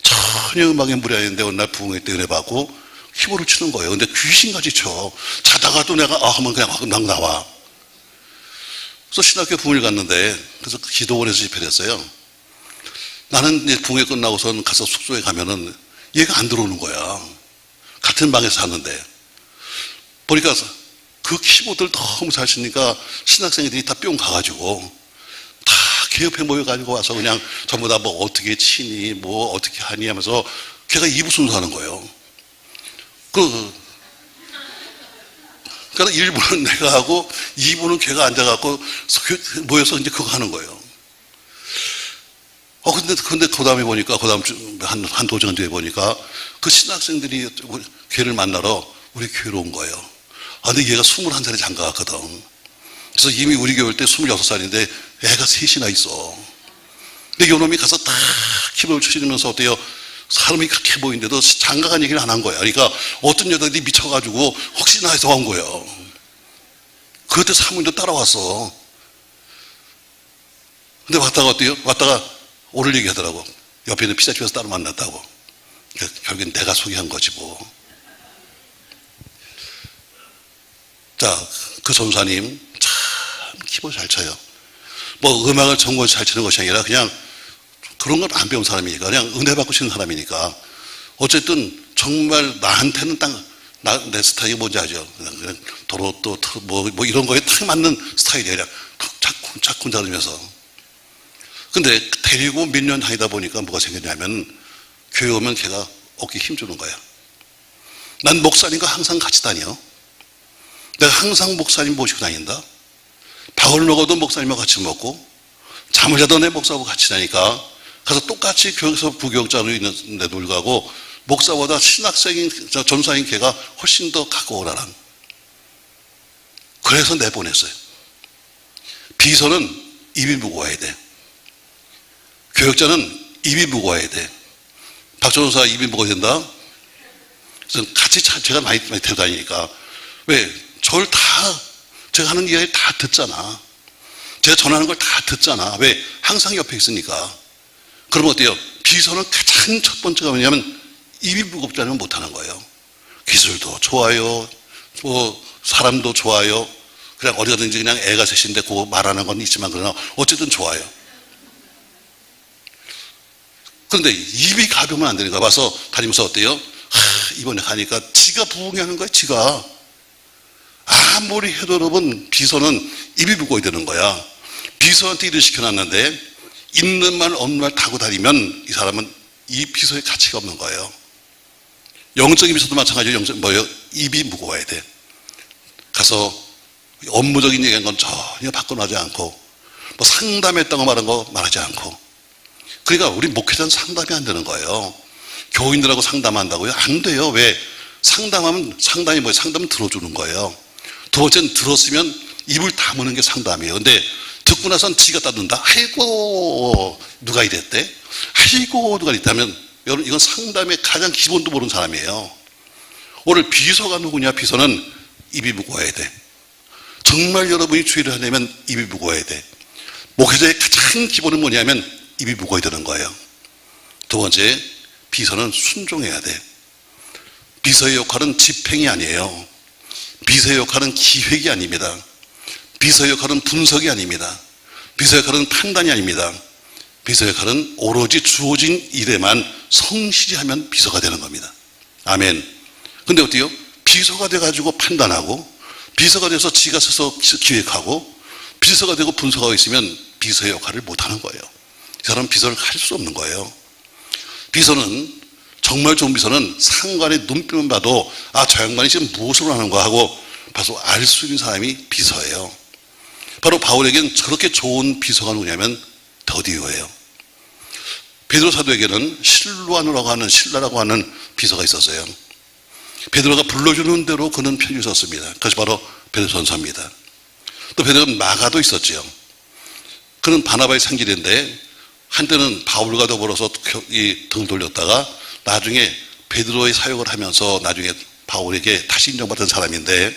전혀 음악에 물이 아닌데 어느 날 부흥회 때 은혜 받고 키보드를 치는 거예요. 근데 귀신같이 쳐. 자다가도 내가 하면 그냥 막 나와. 그래서 신학교 부흥회를 갔는데, 그래서 기도원에서 집회를 했어요. 나는 이제 부흥회 끝나고선 가서 숙소에 가면은 얘가 안 들어오는 거야. 같은 방에서 잤는데. 보니까 그 키보드를 너무 잘 치니까 신학생들이 다 뿅 가가지고 다 걔 옆에 모여가지고 와서 그냥 전부 다 뭐 어떻게 치니, 뭐 어떻게 하니 하면서 걔가 이부 순서하는 거예요. 그러니까 1부는 내가 하고 2부는 걔가 앉아갖고 모여서 이제 그거 하는 거예요. 근데 그 다음에 보니까, 그 다음 주, 한 도전 뒤에 보니까 그 신학생들이 걔를 만나러 우리 교회로 온 거예요. 근데 얘가 21살에 장가갔거든. 그래서 이미 우리 교회 올 때 26살인데 애가 셋이나 있어. 근데 요놈이 가서 딱 키보드 치면서 어때요? 사람이 그렇게 보이는데도 장가간 얘기를 안 한 거야. 그러니까 어떤 여자들이 미쳐가지고 혹시나 해서 온 거예요. 그때 사모님도 따라왔어. 근데 왔다가 어때요? 왔다가 오늘 얘기하더라고. 옆에 있는 피자집에서 따로 만났다고. 결국엔 내가 소개한 거지 뭐. 자, 그 전사님 참 키보드 잘 쳐요. 뭐 음악을 전공해서 잘 치는 것이 아니라 그냥 그런 걸 안 배운 사람이니까, 그냥 은혜 받고 치는 사람이니까 어쨌든 정말 나한테는 딱 내 스타일이 뭔지 아죠? 그냥 도로 뭐 이런 거에 딱 맞는 스타일이에요. 그냥 짝쿵 자르면서. 근데 데리고 몇 년 다니다 보니까 뭐가 생겼냐면 교회 오면 걔가 어깨에 힘주는 거야. 난 목사님과 항상 같이 다녀. 내가 항상 목사님 모시고 다닌다. 밥을 먹어도 목사님과 같이 먹고 잠을 자도 내 목사하고 같이 다니까 가서 똑같이 교회에서 부교육자로 있는데도 불구하고 목사보다 신학생인 전사인 걔가 훨씬 더 가까워라는. 그래서 내보냈어요. 비서는 입이 무거워야 돼. 교육자는 입이 무거워야 돼. 박전사 입이 무거워야 된다. 그래서 같이 제가 많이 데리고 다니니까. 왜? 저를 다, 제가 하는 이야기 다 듣잖아. 제가 전하는 걸 다 듣잖아. 왜? 항상 옆에 있으니까. 그러면 어때요? 비서는 가장 첫 번째가 뭐냐면 입이 무겁지 않으면 못하는 거예요. 기술도 좋아요. 뭐 사람도 좋아요. 그냥 어디 가든지 그냥 애가 셋인데 그거 말하는 건 있지만 그러나 어쨌든 좋아요. 그런데 입이 가벼우면 안 되니까 와서 다니면서 어때요? 이번에 가니까 지가 부흥하는 거야. 지가. 아무리 해도 여러분 비서는 입이 무거워야 되는 거야. 비서한테 일을 시켜놨는데 있는 말 없는 말 타고 다니면 이 사람은 이 비서의 가치가 없는 거예요. 영적인 비서도 마찬가지로 입이 무거워야 돼. 가서 업무적인 얘기한 건 전혀 바꿔나지 않고 뭐 상담했다고 말한 거 말하지 않고. 그러니까 우리 목회자는 상담이 안 되는 거예요. 교인들하고 상담한다고요? 안 돼요. 왜? 상담하면 상담이 뭐예요? 상담은 들어주는 거예요. 두 번째는 들었으면 입을 다무는 게 상담이에요. 근데 듣고 나선 지가 따른다. 아이고 누가 이랬대? 아이고 누가 이랬다면 여러분 이건 상담의 가장 기본도 모르는 사람이에요. 오늘 비서가 누구냐? 비서는 입이 무거워야 돼. 정말 여러분이 주의를 하려면 입이 무거워야 돼. 목회자의 가장 기본은 뭐냐면 입이 무거워야 되는 거예요. 두 번째, 비서는 순종해야 돼. 비서의 역할은 집행이 아니에요. 비서의 역할은 기획이 아닙니다. 비서의 역할은 분석이 아닙니다. 비서의 역할은 판단이 아닙니다. 비서의 역할은 오로지 주어진 일에만 성실히 하면 비서가 되는 겁니다. 아멘. 근데 어때요? 비서가 돼가지고 판단하고 비서가 돼서 지가 서서 기획하고 비서가 되고 분석하고 있으면 비서의 역할을 못하는 거예요. 이 사람은 비서를 할 수 없는 거예요. 비서는 정말 좋은 비서는 상관의 눈빛만 봐도 저 양반이 지금 무엇을 하는가 하고 봐서 알 수 있는 사람이 비서예요. 바로 바울에게는 저렇게 좋은 비서가 누구냐면 더디오예요. 베드로 사도에게는 신라라고 하는 비서가 있었어요. 베드로가 불러주는 대로 그는 편지를 썼습니다. 그것이 바로 베드로 전서입니다. 또 베드로는 마가도 있었죠. 그는 바나바의 상징인데 한때는 바울과 더불어서 이 등을 돌렸다가 나중에 베드로의 사역을 하면서 나중에 바울에게 다시 인정받은 사람인데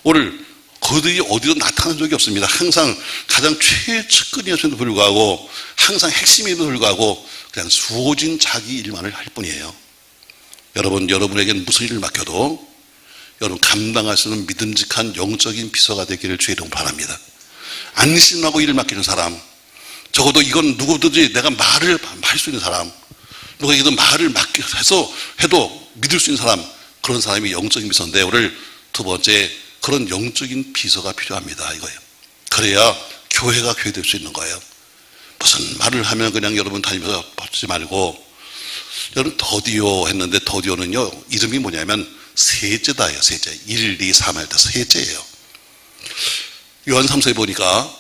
오늘 그들이 어디로 나타난 적이 없습니다. 항상 가장 최측근이었음에도 불구하고 항상 핵심임에도 불구하고 그냥 수호진 자기 일만을 할 뿐이에요. 여러분에게는 무슨 일을 맡겨도 여러분 감당할 수 있는 믿음직한 영적인 비서가 되기를 주의 이름으로 바랍니다. 안심하고 일을 맡기는 사람, 적어도 이건 누구든지 내가 말을 할 수 있는 사람, 누구에게도 말을 맡겨서 해도 믿을 수 있는 사람, 그런 사람이 영적인 비서인데 오늘 두 번째 그런 영적인 비서가 필요합니다. 이거예요. 그래야 교회가 교회 될 수 있는 거예요. 무슨 말을 하면 그냥 여러분 다니면서 받지 말고 여러분 더디오 했는데 더디오는요 이름이 뭐냐면 셋째다예요. 셋째. 1, 2, 3 할 때 셋째예요. 요한 3서에 보니까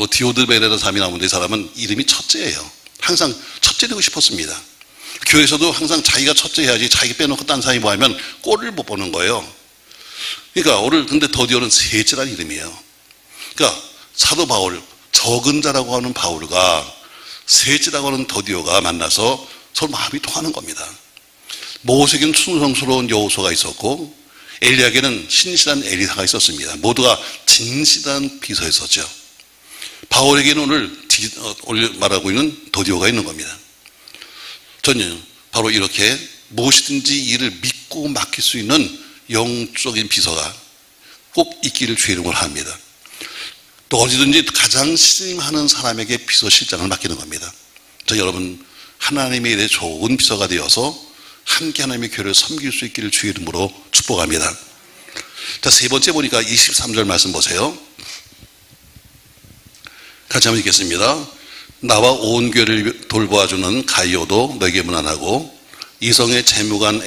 디오드베라는 사람이 나오는데 이 사람은 이름이 첫째예요. 항상 첫째 되고 싶었습니다. 교회에서도 항상 자기가 첫째 해야지 자기 빼놓고 딴 사람이 뭐 하면 꼴을 못 보는 거예요. 그러니까 오늘 근데 더디오는 셋째라는 이름이에요. 그러니까 사도 바울, 적은 자라고 하는 바울과 셋째라고 하는 더디오가 만나서 서로 마음이 통하는 겁니다. 모세에게는 충성스러운 여호수아가 있었고 엘리야에게는 신실한 엘리사가 있었습니다. 모두가 진실한 비서였었죠. 바울에게는 오늘 말하고 있는 더디오가 있는 겁니다. 저는 바로 이렇게 무엇이든지 일을 믿고 맡길 수 있는 영적인 비서가 꼭 있기를 주의 이름으로 합니다. 또 어디든지 가장 신임하는 사람에게 비서실장을 맡기는 겁니다. 저 여러분 하나님의 일에 좋은 비서가 되어서 함께 하나님의 교회를 섬길 수 있기를 주의 이름으로 축복합니다. 자, 세 번째 보니까 23절 말씀 보세요. 같이 한번 읽겠습니다. 나와 온 교회를 돌보아주는 가이오도 너에게 문안하고 이성의 재무관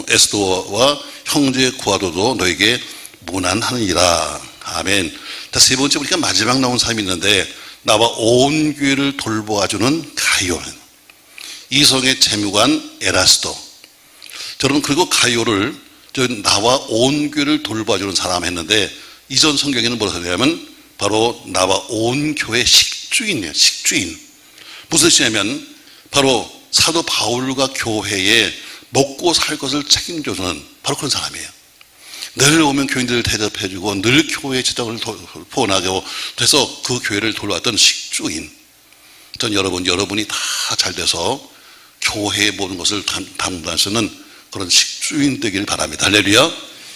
에스도와 형제 구아도도 너에게 문안하느니라. 아멘. 자, 세 번째 보니까 마지막 나온 사람이 있는데 나와 온 교회를 돌보아주는 가이오는 이성의 재무관 에라스도. 여러분 그리고 가이오를 나와 온 교회를 돌봐주는 사람 했는데 이전 성경에는 뭐라고 하냐면 바로 나와 온 교회 식주인이에요. 식주인. 무슨 뜻이냐면 바로 사도 바울과 교회에 먹고 살 것을 책임져주는 바로 그런 사람이에요. 늘 오면 교인들을 대접해주고 늘 교회의 지적을 포원하고 그래서 그 교회를 돌봤던 식주인. 전 여러분이 다 잘 돼서 교회의 모든 것을 담당할 수 있는 그런 식주인 되길 바랍니다. 할렐루야.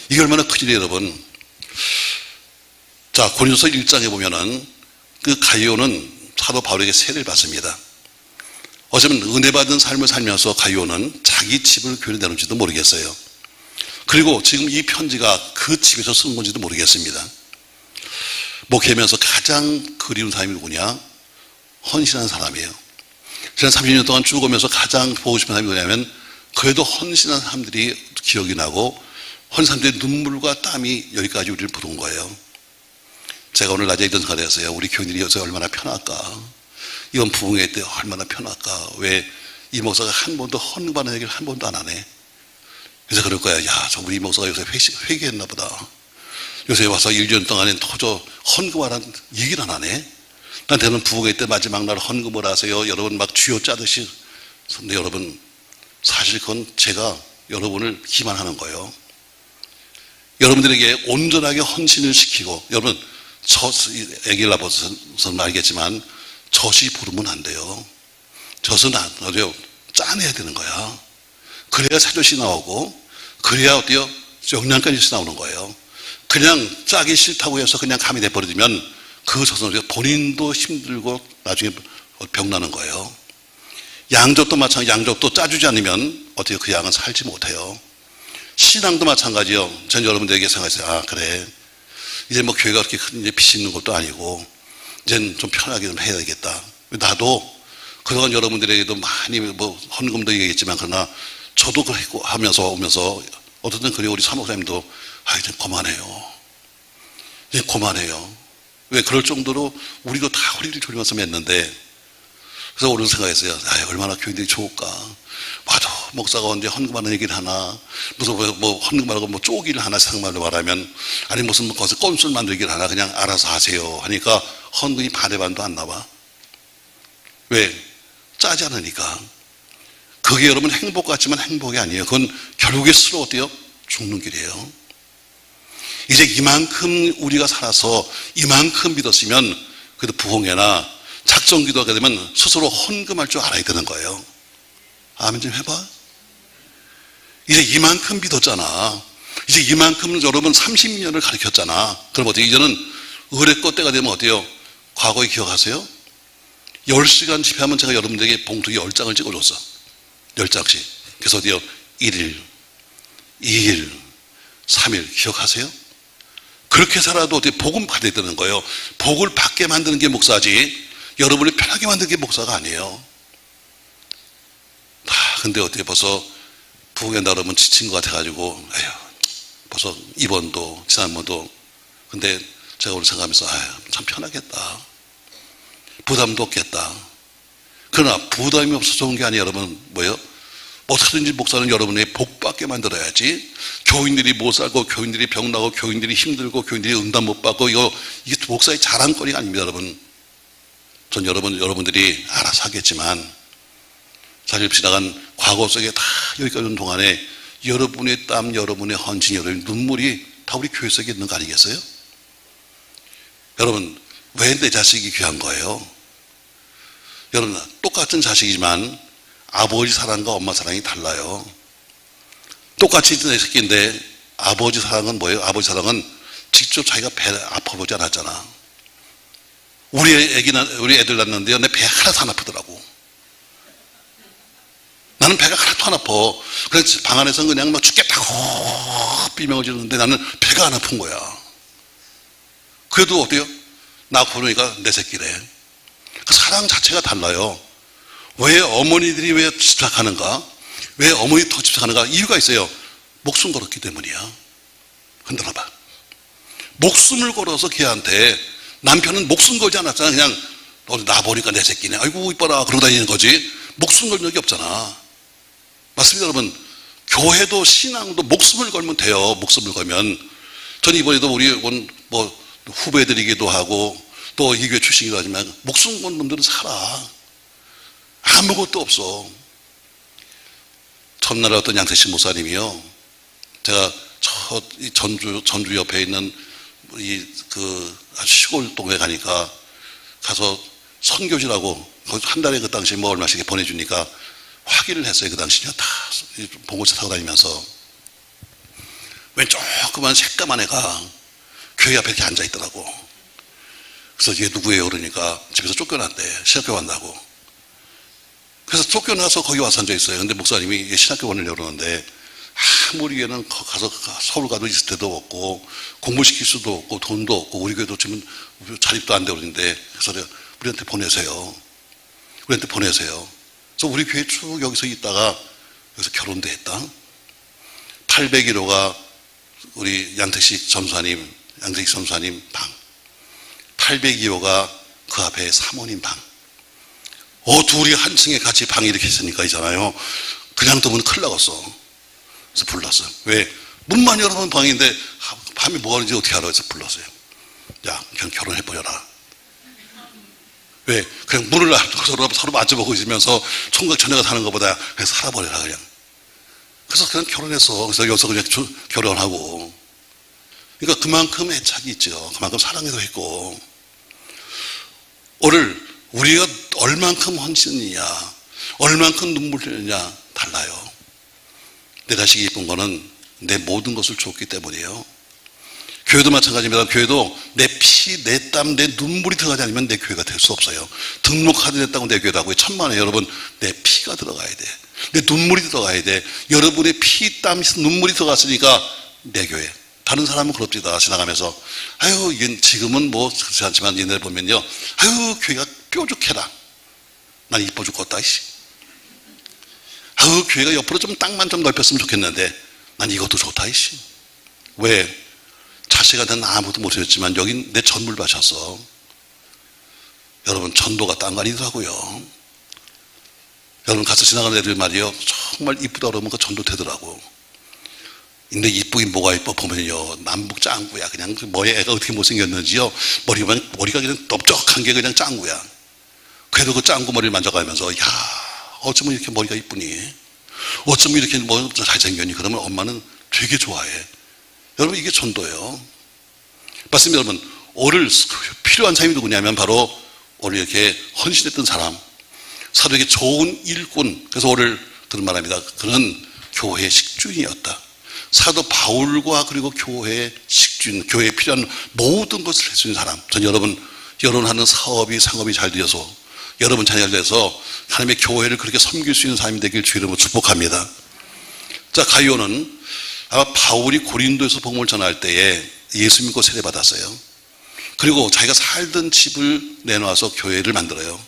이게 얼마나 큰 일이에요, 여러분. 자, 고린도서 1장에 보면은 그 가이오는 사도 바울에게 세례를 받습니다. 어쩌면 은혜 받은 삶을 살면서 가이오는 자기 집을 교회에 내놓을지도 모르겠어요. 그리고 지금 이 편지가 그 집에서 쓴 건지도 모르겠습니다. 목회하면서 가장 그리운 사람이 누구냐? 헌신한 사람이에요. 지난 30년 동안 쭉 오면서 가장 보고 싶은 사람이 뭐냐면 그래도 헌신한 사람들이 기억이 나고 헌신한 사람들의 눈물과 땀이 여기까지 우리를 부른 거예요. 제가 오늘 낮에 이런 생각을 했어요. 우리 교인들이 요새 얼마나 편할까? 이번 부흥회 때 얼마나 편할까? 왜 이 목사가 한 번도 헌금하는 얘기를 한 번도 안 하네? 그래서 그럴 거야. 야, 저 우리 목사가 요새 회개했나 보다. 요새 와서 1년 동안에 터져 헌금하라는 얘기를 안 하네? 나한테는 부흥회 때 마지막 날 헌금을 하세요. 여러분 막 쥐어짜듯이. 근데 여러분 사실 그건 제가 여러분을 기만하는 거예요. 여러분들에게 온전하게 헌신을 시키고 여러분 애기를 낳아서는 알겠지만 젖이 부르면 안 돼요. 젖은 어때요? 짜내야 되는 거야. 그래야 살젓이 나오고 그래야 어때요? 영양까지 나오는 거예요. 그냥 짜기 싫다고 해서 그냥 감이 돼버리면 그 젖은 본인도 힘들고 나중에 병나는 거예요. 양젖도 마찬가지. 양젖도 짜주지 않으면 어떻게 그 양은 살지 못해요. 신앙도 마찬가지요. 전 여러분들에게 생각했어요. 아, 그래. 이제 뭐 교회가 그렇게 큰 이제 빚이 있는 것도 아니고 이제는 좀 편하게 좀 해야 되겠다. 나도 그동안 여러분들에게도 많이 뭐 헌금도 얘기했지만 그러나 저도 그러고 하면서 오면서 어쨌든 그래 우리 사목사님도 아 이제 그만해요. 이제 그만해요. 왜 그럴 정도로 우리도 다 허리를 졸이면서 맺는데 그래서 오늘 생각했어요. 아 얼마나 교인들이 좋을까. 맞아. 목사가 언제 헌금하는 얘기를 하나, 무슨 뭐 헌금하라고 뭐 쪼기를 하나, 상말로 말하면, 아니 무슨 뭐 거기서 꼼수를 만들기를 하나, 그냥 알아서 하세요 하니까 헌금이 반의 반도 안 나와. 왜? 짜지 않으니까. 그게 여러분 행복 같지만 행복이 아니에요. 그건 결국에 스스로 어때요? 죽는 길이에요. 이제 이만큼 우리가 살아서 이만큼 믿었으면 그래도 부흥회나 작정기도 하게 되면 스스로 헌금할 줄 알아야 되는 거예요. 아멘 좀 해봐. 이제 이만큼 믿었잖아. 이제 이만큼 여러분 30년을 가르쳤잖아. 그럼 어떻게 이제는 의뢰껏 때가 되면 어때요? 과거에 기억하세요? 10시간 집회하면 제가 여러분들에게 봉투에 10장을 찍어줬어. 10장씩. 그래서 어때요? 1일, 2일, 3일 기억하세요? 그렇게 살아도 어떻게 복음 받아야 되는 거예요. 복을 받게 만드는 게 목사지 여러분을 편하게 만드는 게 목사가 아니에요. 근데 어떻게 벌써 부흥회 나르면 지친 것 같아가지고 에휴 벌써 이번도 지난번도 근데 제가 오늘 생각하면서 참 편하겠다. 부담도 없겠다. 그러나 부담이 없어서 좋은 게 아니에요. 여러분 뭐예요? 어떻게든지 목사는 여러분의 복 받게 만들어야지. 교인들이 못 살고 교인들이 병나고 교인들이 힘들고 교인들이 응답 못 받고 이게 목사의 자랑거리가 아닙니다. 여러분 전 여러분들이 알아서 하겠지만 사실 지나간 과거 속에 다 여기까지 온 동안에 여러분의 땀, 여러분의 헌신, 여러분의 눈물이 다 우리 교회 속에 있는 거 아니겠어요? 여러분 왜 내 자식이 귀한 거예요? 여러분 똑같은 자식이지만 아버지 사랑과 엄마 사랑이 달라요. 똑같이 내 새끼인데 아버지 사랑은 뭐예요? 아버지 사랑은 직접 자기가 배 아파보지 않았잖아. 우리 애들 낳는데요 내 배 하나도 안 아프더라고. 나는 배가 하나도 안 아파. 그래서 방 안에서는 그냥 막 죽겠다고 비명을 지르는데 나는 배가 안 아픈 거야. 그래도 어때요? 낳고 그러니까 내 새끼래. 그 사랑 자체가 달라요. 왜 어머니들이 왜 집착하는가? 왜 어머니 더 집착하는가? 이유가 있어요. 목숨 걸었기 때문이야. 흔들어봐. 목숨을 걸어서 걔한테 남편은 목숨 걸지 않았잖아. 그냥 나 보니까 내 새끼네. 아이고 이뻐라 그러고 다니는 거지. 목숨 걸 적이 없잖아. 맞습니다 여러분. 교회도 신앙도 목숨을 걸면 돼요. 목숨을 걸면. 전 이번에도 우리 뭐 후배들이기도 하고 또 이 교회 출신이기도 하지만 목숨 건 놈들은 살아. 아무것도 없어. 첫날에 어떤 양태식 목사님이요. 제가 전주 옆에 있는 시골 동에 가니까 가서 선교지라고 한 달에 그 당시에 뭐 얼마씩 보내주니까 확인을 했어요. 그 당시에 다 봉고차 타고 다니면서 웬 조그만 새까만 애가 교회 앞에 이렇게 앉아 있더라고. 그래서 얘 누구예요? 그러니까 집에서 쫓겨났대. 신학교 간다고. 그래서 쫓겨나서 거기 와서 앉아 있어요. 근데 목사님이 신학교원을 열었는데 아무리 얘는 가서 서울 가도 있을 데도 없고 공부시킬 수도 없고 돈도 없고 우리 교회도 지금 자립도 안 되고 그러는데 그래서 내가 우리한테 보내세요. 그래서 우리 교회 쭉 여기서 있다가 여기서 결혼도 했다. 801호가 우리 양택식 전사님 방. 802호가 그 앞에 사모님 방. 둘이 한 층에 같이 방이 이렇게 있으니까 있잖아요. 그냥 두면 큰일 나겠어. 그래서 불렀어요. 왜? 문만 열어놓은 방인데 밤에 뭐 하는지 어떻게 알아? 그래서 불렀어요. 야, 그냥 결혼해버려라. 왜? 그냥 문을 서로 마주보고 있으면서 총각 처녀가 사는 것보다 그냥 살아버려라, 그냥. 그래서 그냥 결혼했어. 그래서 여기서 그냥 결혼하고. 그러니까 그만큼 애착이 있죠. 그만큼 사랑도 했고. 오늘 우리가 얼만큼 헌신이냐, 얼만큼 눈물 흘리느냐 달라요. 내 자식이 이쁜 거는 내 모든 것을 줬기 때문이에요. 교회도 마찬가지입니다. 교회도 내 피, 내 땀, 내 눈물이 들어가지 않으면 내 교회가 될 수 없어요. 등록카드 냈다고 내 교회라고요. 천만에 여러분 내 피가 들어가야 돼. 내 눈물이 들어가야 돼. 여러분의 피, 땀, 눈물이 들어갔으니까 내 교회. 다른 사람은 그럽니다. 지나가면서 아유 지금은 뭐 그렇지 않지만 옛날에 보면요. 아유 교회가 뾰족해라. 난 이뻐 죽겠다. 아유 교회가 옆으로 좀 땅만 좀 넓혔으면 좋겠는데 난 이것도 좋다. 왜? 자식한테는 아무것도 못했지만 여긴 내 전물밭이었어. 여러분 전도가 딴 거 아니더라고요. 여러분 가서 지나가는 애들 말이요, 정말 이쁘다 그러면 그 전도 되더라고. 근데 이쁘긴 뭐가 이뻐 보면요, 남북 짱구야. 그냥 뭐에 애가 어떻게 못생겼는지요, 머리가 그냥 넓적한 게 그냥 짱구야. 그래도 그 짱구 머리를 만져가면서, 야, 어쩌면 이렇게 머리가 이쁘니, 어쩌면 이렇게 뭐 잘생겼니, 그러면 엄마는 되게 좋아해. 여러분, 이게 전도예요. 맞습니다. 여러분, 오늘 필요한 사람이 누구냐면 바로 오늘 이렇게 헌신했던 사람, 사도에게 좋은 일꾼. 그래서 오늘 그런 말합니다. 그는 교회의 식주인이었다. 사도 바울과 그리고 교회의 식주인, 교회에 필요한 모든 것을 해주는 사람. 전 여러분 하는 사업이 상업이 잘 되어서, 여러분 자녀가 돼서 하나님의 교회를 그렇게 섬길 수 있는 사람이 되길 주 이름으로 축복합니다. 자, 가이오는 아마 바울이 고린도에서 복음을 전할 때에 예수 믿고 세례받았어요. 그리고 자기가 살던 집을 내놔서 교회를 만들어요.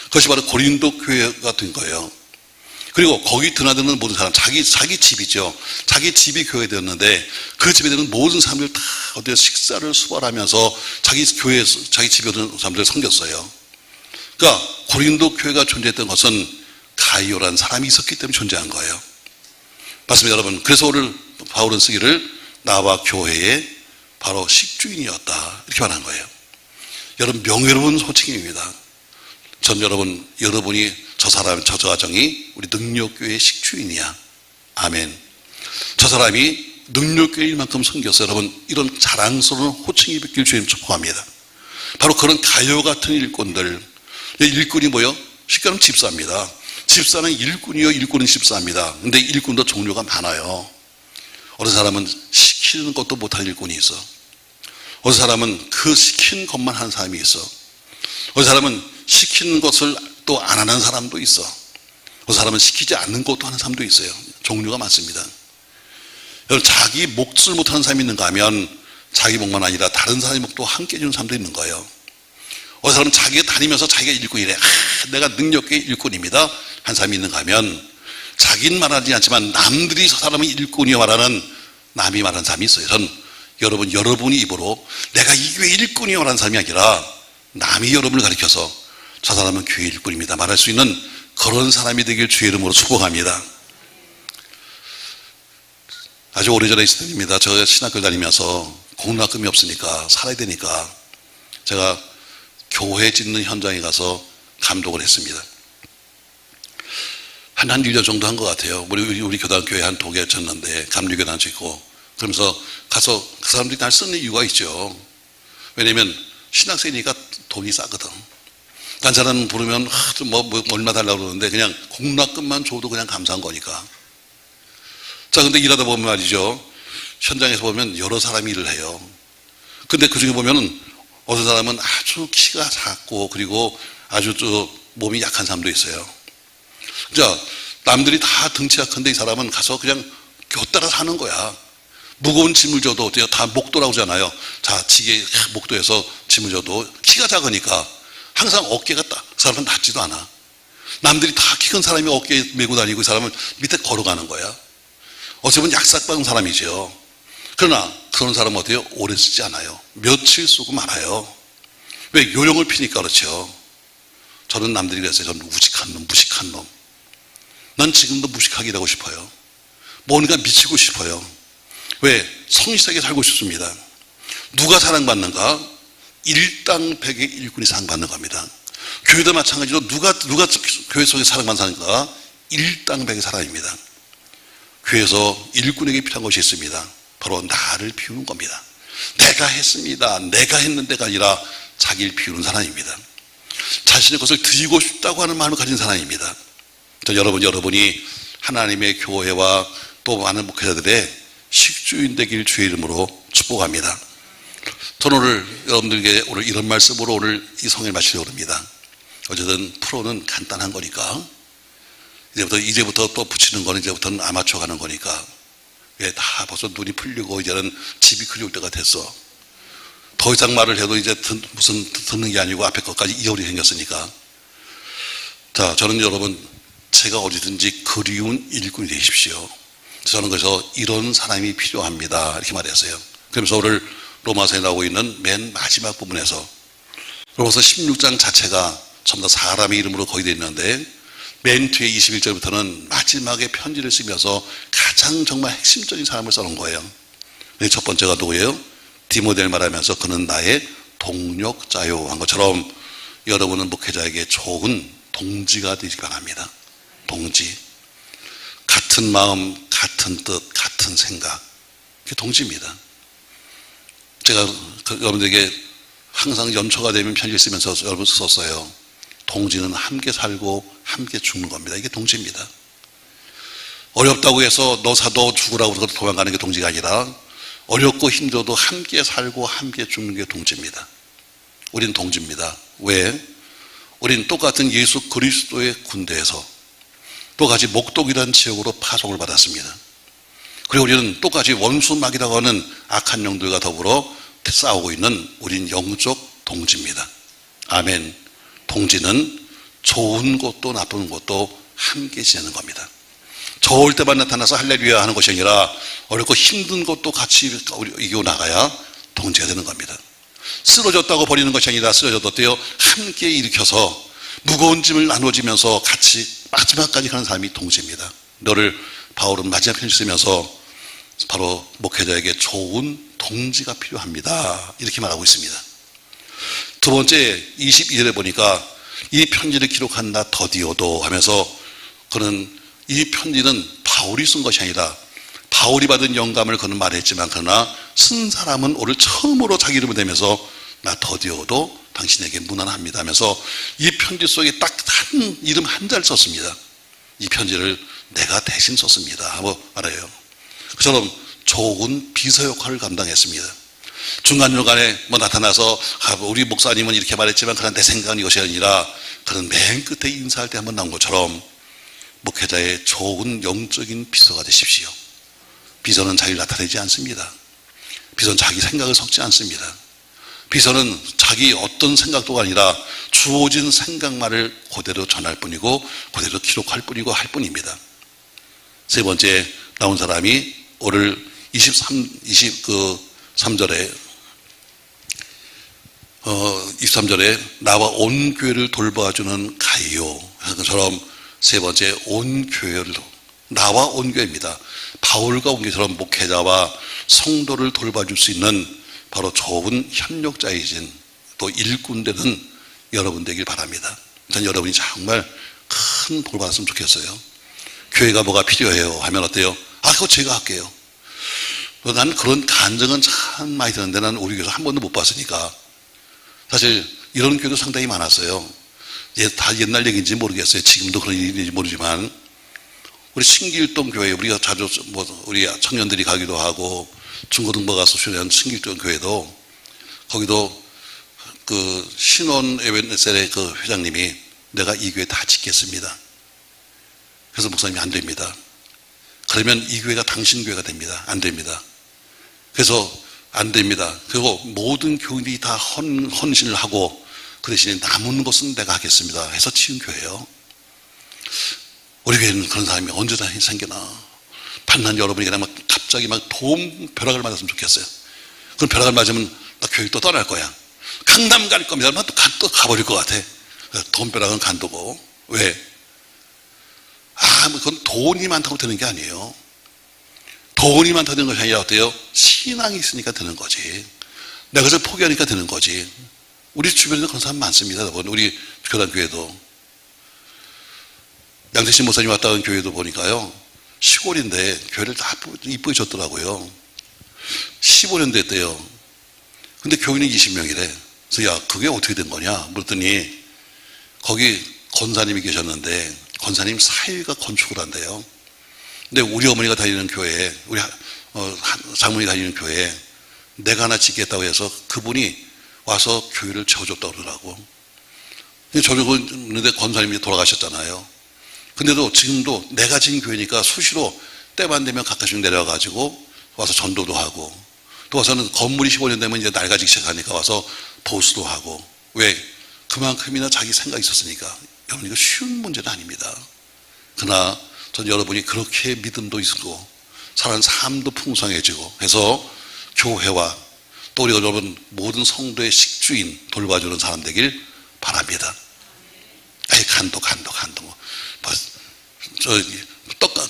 그것이 바로 고린도 교회가 된 거예요. 그리고 거기 드나드는 모든 사람, 자기 집이죠. 자기 집이 교회되었는데 그 집에 되는 모든 사람들 다 어디에 식사를 수발하면서 자기 교회에서, 자기 집에 오는 사람들을 섬겼어요. 그러니까 고린도 교회가 존재했던 것은 가이오라는 사람이 있었기 때문에 존재한 거예요. 맞습니다, 여러분. 그래서 오늘 바울은 쓰기를 나와 교회의 바로 식주인이었다, 이렇게 말한 거예요. 여러분, 명예로운 호칭입니다. 전 여러분이 저 사람, 저 가정이 우리 능력교회의 식주인이야. 아멘. 저 사람이 능력교회일 만큼 섬겼어요. 여러분, 이런 자랑스러운 호칭이 뵙길 주님 축복합니다. 바로 그런 가요 같은 일꾼들. 일꾼이 뭐요? 쉽게 말하면 집사입니다. 집사는 일꾼이요, 일꾼은 집사입니다. 근데 일꾼도 종류가 많아요. 어느 사람은 시키는 것도 못할 일꾼이 있어. 어느 사람은 그 시킨 것만 하는 사람이 있어. 어느 사람은 시키는 것을 또 안 하는 사람도 있어. 어느 사람은 시키지 않는 것도 하는 사람도 있어요. 종류가 많습니다. 여러분, 자기 몫을 못하는 사람이 있는가 하면 자기 몫만 아니라 다른 사람의 몫도 함께 해주는 사람도 있는 거예요. 어느 사람은 자기가 다니면서 자기가 일꾼이래. 내가 능력의 일꾼입니다, 한 사람이 있는가 하면 자기는 말하지 않지만 남들이 저 사람은 일꾼이요 말하는, 남이 말하는 사람이 있어요. 전 여러분이 입으로 내가 이 교회 일꾼이요 말하는 사람이 아니라 남이 여러분을 가리켜서 저 사람은 교회 일꾼입니다 말할 수 있는 그런 사람이 되길 주의 이름으로 축복합니다. 아주 오래전에 있을 때입니다. 저 신학교 다니면서 공락금이 없으니까 살아야 되니까 제가 교회 짓는 현장에 가서 감독을 했습니다. 한 1년 정도 한 것 같아요. 우리 교단교회 한 2개 졌는데 감리교단 짓고, 그러면서 가서 그 사람들이 날 쓰는 이유가 있죠. 왜냐면 신학생이니까 돈이 싸거든. 딴 사람 부르면 얼마 달라고 그러는데 그냥 공락금만 줘도 그냥 감사한 거니까. 자, 근데 일하다 보면 말이죠, 현장에서 보면 여러 사람이 일을 해요. 근데 그 중에 보면은 어떤 사람은 아주 키가 작고 그리고 아주 몸이 약한 사람도 있어요. 자, 남들이 다 등치 약한데 이 사람은 가서 그냥 곁따라 사는 거야. 무거운 짐을 져도 어때요? 다 목도라고 하잖아요. 자, 지게 목도에서 짐을 져도 키가 작으니까 항상 어깨가 그 사람은 낮지도 않아. 남들이 다 키 큰 사람이 어깨에 메고 다니고 이 사람은 밑에 걸어가는 거야. 어찌 보면 약삭박은 사람이죠. 그러나 그런 사람은 어때요? 오래 쓰지 않아요. 며칠 쓰고 말아요. 왜? 요령을 피니까 그렇죠. 저는 남들이 그랬어요. 저는 무식한 놈. 난 지금도 무식하게 일하고 싶어요. 뭔가 미치고 싶어요. 왜? 성실하게 살고 싶습니다. 누가 사랑받는가? 일당백의 일꾼이 사랑받는 겁니다. 교회도 마찬가지로 누가 교회 속에 사랑만 사는가? 일당백의 사랑입니다. 교회에서 일꾼에게 필요한 것이 있습니다. 바로 나를 비우는 겁니다. 내가 했습니다, 내가 했는데가 아니라 자기를 비우는 사람입니다. 자신의 것을 드리고 싶다고 하는 마음을 가진 사람입니다. 여러분이 하나님의 교회와 또 많은 목회자들의 식주인 되길 주의 이름으로 축복합니다. 저는 오늘 여러분들에게 오늘 이런 말씀으로 오늘 이 성회를 마치려고 합니다. 어쨌든 프로는 간단한 거니까 이제부터 또 붙이는 거는 이제부터는 아마추어 가는 거니까 왜 다 벌써 눈이 풀리고 이제는 집이 그리울 때가 됐어. 더 이상 말을 해도 이제 무슨 듣는 게 아니고 앞에 것까지 이어리 생겼으니까. 자, 저는 여러분 제가 어디든지 그리운 일꾼이 되십시오. 저는 그래서 이런 사람이 필요합니다 이렇게 말했어요. 그러면서 오늘 로마서에 나오고 있는 맨 마지막 부분에서 로마서 16장 자체가 전부 다 사람의 이름으로 거의 되어 있는데 맨 뒤에 21절부터는 마지막에 편지를 쓰면서 가장 정말 핵심적인 사람을 써놓은 거예요. 첫 번째가 누구예요? 디모데를 말하면서 그는 나의 동력자요 한 것처럼 여러분은 목회자에게 좋은 동지가 되시기 바랍니다. 동지. 같은 마음, 같은 뜻, 같은 생각. 그게 동지입니다. 제가 여러분들에게 항상 연초가 되면 편지를 쓰면서 여러분 썼어요. 동지는 함께 살고 함께 죽는 겁니다. 이게 동지입니다. 어렵다고 해서 너 사도 죽으라고 도망가는 게 동지가 아니라 어렵고 힘들어도 함께 살고 함께 죽는 게 동지입니다. 우린 동지입니다. 왜? 우린 똑같은 예수 그리스도의 군대에서 똑같이 목독이라는 지역으로 파송을 받았습니다. 그리고 우리는 똑같이 원수막이라고 하는 악한 영들과 더불어 싸우고 있는 우린 영적 동지입니다. 아멘. 동지는 좋은 것도 나쁜 것도 함께 지내는 겁니다. 좋을 때만 나타나서 할렐루야 하는 것이 아니라 어렵고 힘든 것도 같이 이기고 나가야 동지가 되는 겁니다. 쓰러졌다고 버리는 것이 아니라 쓰러져도 어때요? 함께 일으켜서 무거운 짐을 나눠지면서 같이 마지막까지 가는 사람이 동지입니다. 너를 바울은 마지막 편지 쓰면서 바로 목회자에게 좋은 동지가 필요합니다. 이렇게 말하고 있습니다. 두 번째 22절에 보니까 이 편지를 기록한 나 더디오도 하면서 그는 이 편지는 바울이 쓴 것이 아니라 바울이 받은 영감을 그는 말했지만 그러나 쓴 사람은 오늘 처음으로 자기 이름을 대면서 나 더디오도 당신에게 무난합니다 하면서 이 편지 속에 딱 한 이름 한 자를 썼습니다. 이 편지를 내가 대신 썼습니다 하고 말해요. 그처럼 좋은 비서 역할을 감당했습니다. 중간중간에 나타나서 우리 목사님은 이렇게 말했지만 그런 내 생각은 이것이 아니라 그런 맨 끝에 인사할 때 한번 나온 것처럼 목회자의 좋은 영적인 비서가 되십시오. 비서는 자기를 나타내지 않습니다. 비서는 자기 생각을 섞지 않습니다. 비서는 자기 어떤 생각도 아니라 주어진 생각만을 그대로 전할 뿐이고 그대로 기록할 뿐이고 할 뿐입니다. 세 번째 나온 사람이 오늘 23절에 나와 온 교회를 돌봐주는 가이오 그처럼 세 번째 온 교회를 나와 온 교회입니다. 바울과 온 교회처럼 목회자와 성도를 돌봐줄 수 있는 바로 좋은 협력자이신 또 일꾼 되는 여러분 되길 바랍니다. 전 여러분이 정말 큰 볼 받았으면 좋겠어요. 교회가 뭐가 필요해요 하면 어때요? 그거 제가 할게요. 나는 그런 간증은 참 많이 듣는데 나는 우리 교회에서 한 번도 못 봤으니까 사실 이런 교회도 상당히 많았어요. 다 옛날 얘기인지 모르겠어요. 지금도 그런 일인지 모르지만 우리 신길동 교회 우리가 자주 우리 청년들이 가기도 하고 중고등부 가서 수련한 신길동 교회도 거기도 그 신원 에벤셀의 그 회장님이 내가 이 교회 다 짓겠습니다. 그래서 목사님이 안 됩니다. 그러면 이 교회가 당신 교회가 됩니다. 안 됩니다. 그래서 안 됩니다. 그리고 모든 교인들이 다 헌신을 하고 그 대신에 남은 것은 내가 하겠습니다. 해서 치운 교회예요. 우리 교회는 그런 사람이 언제 다 생겨나. 판단 여러분이 그냥 갑자기 도움 벼락을 맞았으면 좋겠어요. 그럼 벼락을 맞으면 나 교회 또 떠날 거야. 강남 갈 겁니다. 또 가버릴 것 같아. 돈 벼락은 간두고. 왜? 그건 돈이 많다고 되는 게 아니에요. 돈이 많다고 되는 것이 아니라 어때요? 신앙이 있으니까 되는 거지. 내가 그것을 포기하니까 되는 거지. 우리 주변에도 그런 사람 많습니다. 우리 교단교회도. 양재신 목사님 왔다 간 교회도 보니까요. 시골인데 교회를 다 이쁘게 줬더라고요. 15년 됐대요. 근데 교인이 20명이래. 그래서 야, 그게 어떻게 된 거냐? 물었더니 거기 권사님이 계셨는데 권사님 사위가 건축을 한대요. 근데 우리 어머니가 다니는 교회에 우리 장모님이 다니는 교회에 내가 하나 짓겠다고 해서 그분이 와서 교회를 채워줬다고 그러더라고. 저러는데 권사님이 돌아가셨잖아요. 근데도 지금도 내가 지은 교회니까 수시로 때만 되면 가끔씩 내려와가지고 와서 전도도 하고 또 와서는 건물이 15년 되면 이제 낡아지기 시작하니까 와서 보수도 하고 왜? 그만큼이나 자기 생각이 있었으니까. 여러분 이거 쉬운 문제는 아닙니다. 그러나 전 여러분이 그렇게 믿음도 있고 사는 삶도 풍성해지고 해서 교회와 또 우리 여러분 모든 성도의 식주인 돌봐주는 사람 되길 바랍니다. 간도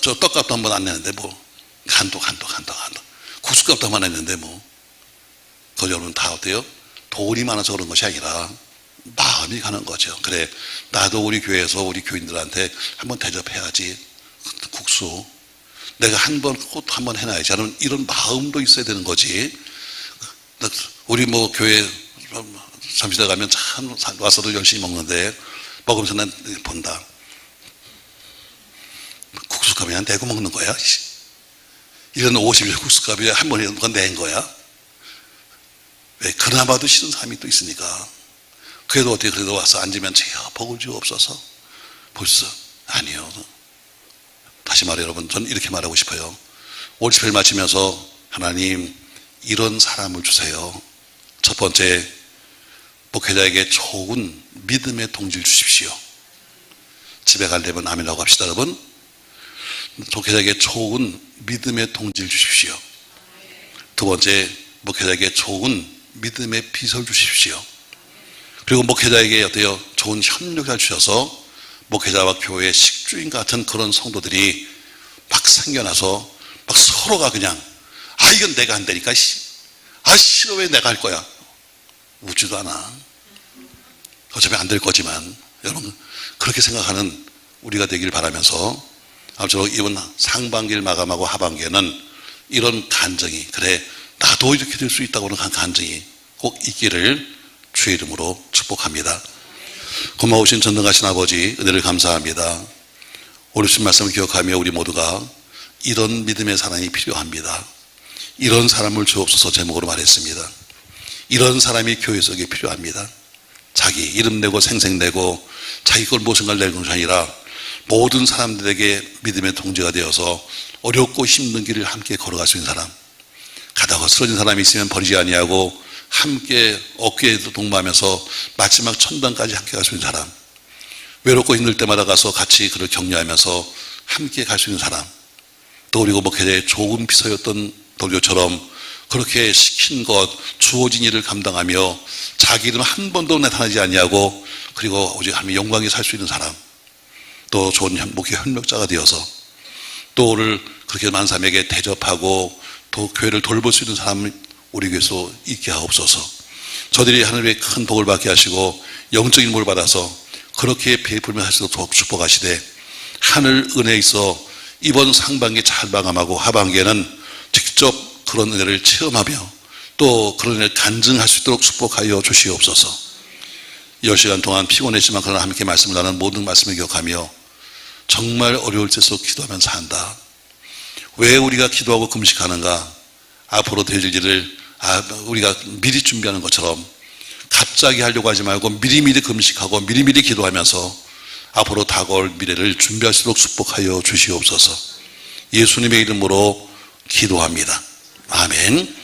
저 떡값도 한번 안 내는데 간도. 국수값도 한번 안 냈는데 그거 여러분 다 어때요? 돈이 많아서 그런 것이 아니라 마음이 가는 거죠. 그래, 나도 우리 교회에서 우리 교인들한테 한번 대접해야지. 국수. 내가 꼭 한번 해놔야지. 이런 마음도 있어야 되는 거지. 우리 교회 잠시나 가면 참 와서도 열심히 먹는데 먹으면서 난 본다. 국수값이 그냥 내고 먹는 거야. 이런 50일 국수값이 한 번에 누가 낸 거야. 왜? 그나마도 싫은 사람이 또 있으니까. 그래도 와서 앉으면 제야 복을 주옵소서. 벌써 아니요. 다시 말해 여러분, 전 이렇게 말하고 싶어요. 올 집회를 마치면서 하나님 이런 사람을 주세요. 첫 번째, 목회자에게 좋은 믿음의 동지를 주십시오. 집에 가려면 아멘이라고 합시다 여러분. 목회자에게 좋은 믿음의 동지를 주십시오. 두 번째, 목회자에게 좋은 믿음의 비서를 주십시오. 그리고 목회자에게 어때요? 좋은 협력을 주셔서 목회자와 교회의 식주인 같은 그런 성도들이 막 생겨나서 막 서로가 그냥 이건 내가 한다니까 싫어 왜 내가 할 거야. 웃지도 않아. 어차피 안 될 거지만 여러분 그렇게 생각하는 우리가 되길 바라면서 아무쪼록 이번 상반기를 마감하고 하반기에는 이런 간증이, 그래 나도 이렇게 될 수 있다고 하는 간증이 꼭 있기를 주의 이름으로 축복합니다. 고마우신 전능하신 아버지, 은혜를 감사합니다. 오늘 말씀을 기억하며 우리 모두가 이런 믿음의 사람이 필요합니다. 이런 사람을 주옵소서 제목으로 말했습니다. 이런 사람이 교회 속에 필요합니다. 자기 이름 내고 생생 내고 자기 걸 무엇인가를 내는 것이 아니라 모든 사람들에게 믿음의 동지가 되어서 어렵고 힘든 길을 함께 걸어갈 수 있는 사람, 가다가 쓰러진 사람이 있으면 버리지 아니하고 함께 어깨에도 동무하면서 마지막 천당까지 함께 갈 수 있는 사람, 외롭고 힘들 때마다 가서 같이 그를 격려하면서 함께 갈 수 있는 사람, 또 그리고 목회자의 좋은 비서였던 돌교처럼 그렇게 시킨 것, 주어진 일을 감당하며 자기 이름 한 번도 나타나지 아니하고 그리고 오직 하나님의 영광에 살 수 있는 사람, 또 좋은 목회 협력자가 되어서 또 오늘 그렇게 많은 사람에게 대접하고 또 교회를 돌볼 수 있는 사람을 우리 교회에서 있게 하옵소서. 저들이 하늘의 큰 복을 받게 하시고 영적인 복을 받아서 그렇게 베풀며 하시도록 축복하시되 하늘 은혜에 있어 이번 상반기 잘 마감하고 하반기에는 직접 그런 은혜를 체험하며 또 그런 은혜를 간증할 수 있도록 축복하여 주시옵소서. 10시간 동안 피곤했지만 그러나 함께 말씀을 나눈 모든 말씀을 기억하며 정말 어려울 때일수록 기도하면 산다. 왜 우리가 기도하고 금식하는가? 앞으로 되어질 일을 우리가 미리 준비하는 것처럼 갑자기 하려고 하지 말고 미리미리 금식하고 미리미리 기도하면서 앞으로 다가올 미래를 준비할 수 있도록 축복하여 주시옵소서. 예수님의 이름으로 기도합니다. 아멘.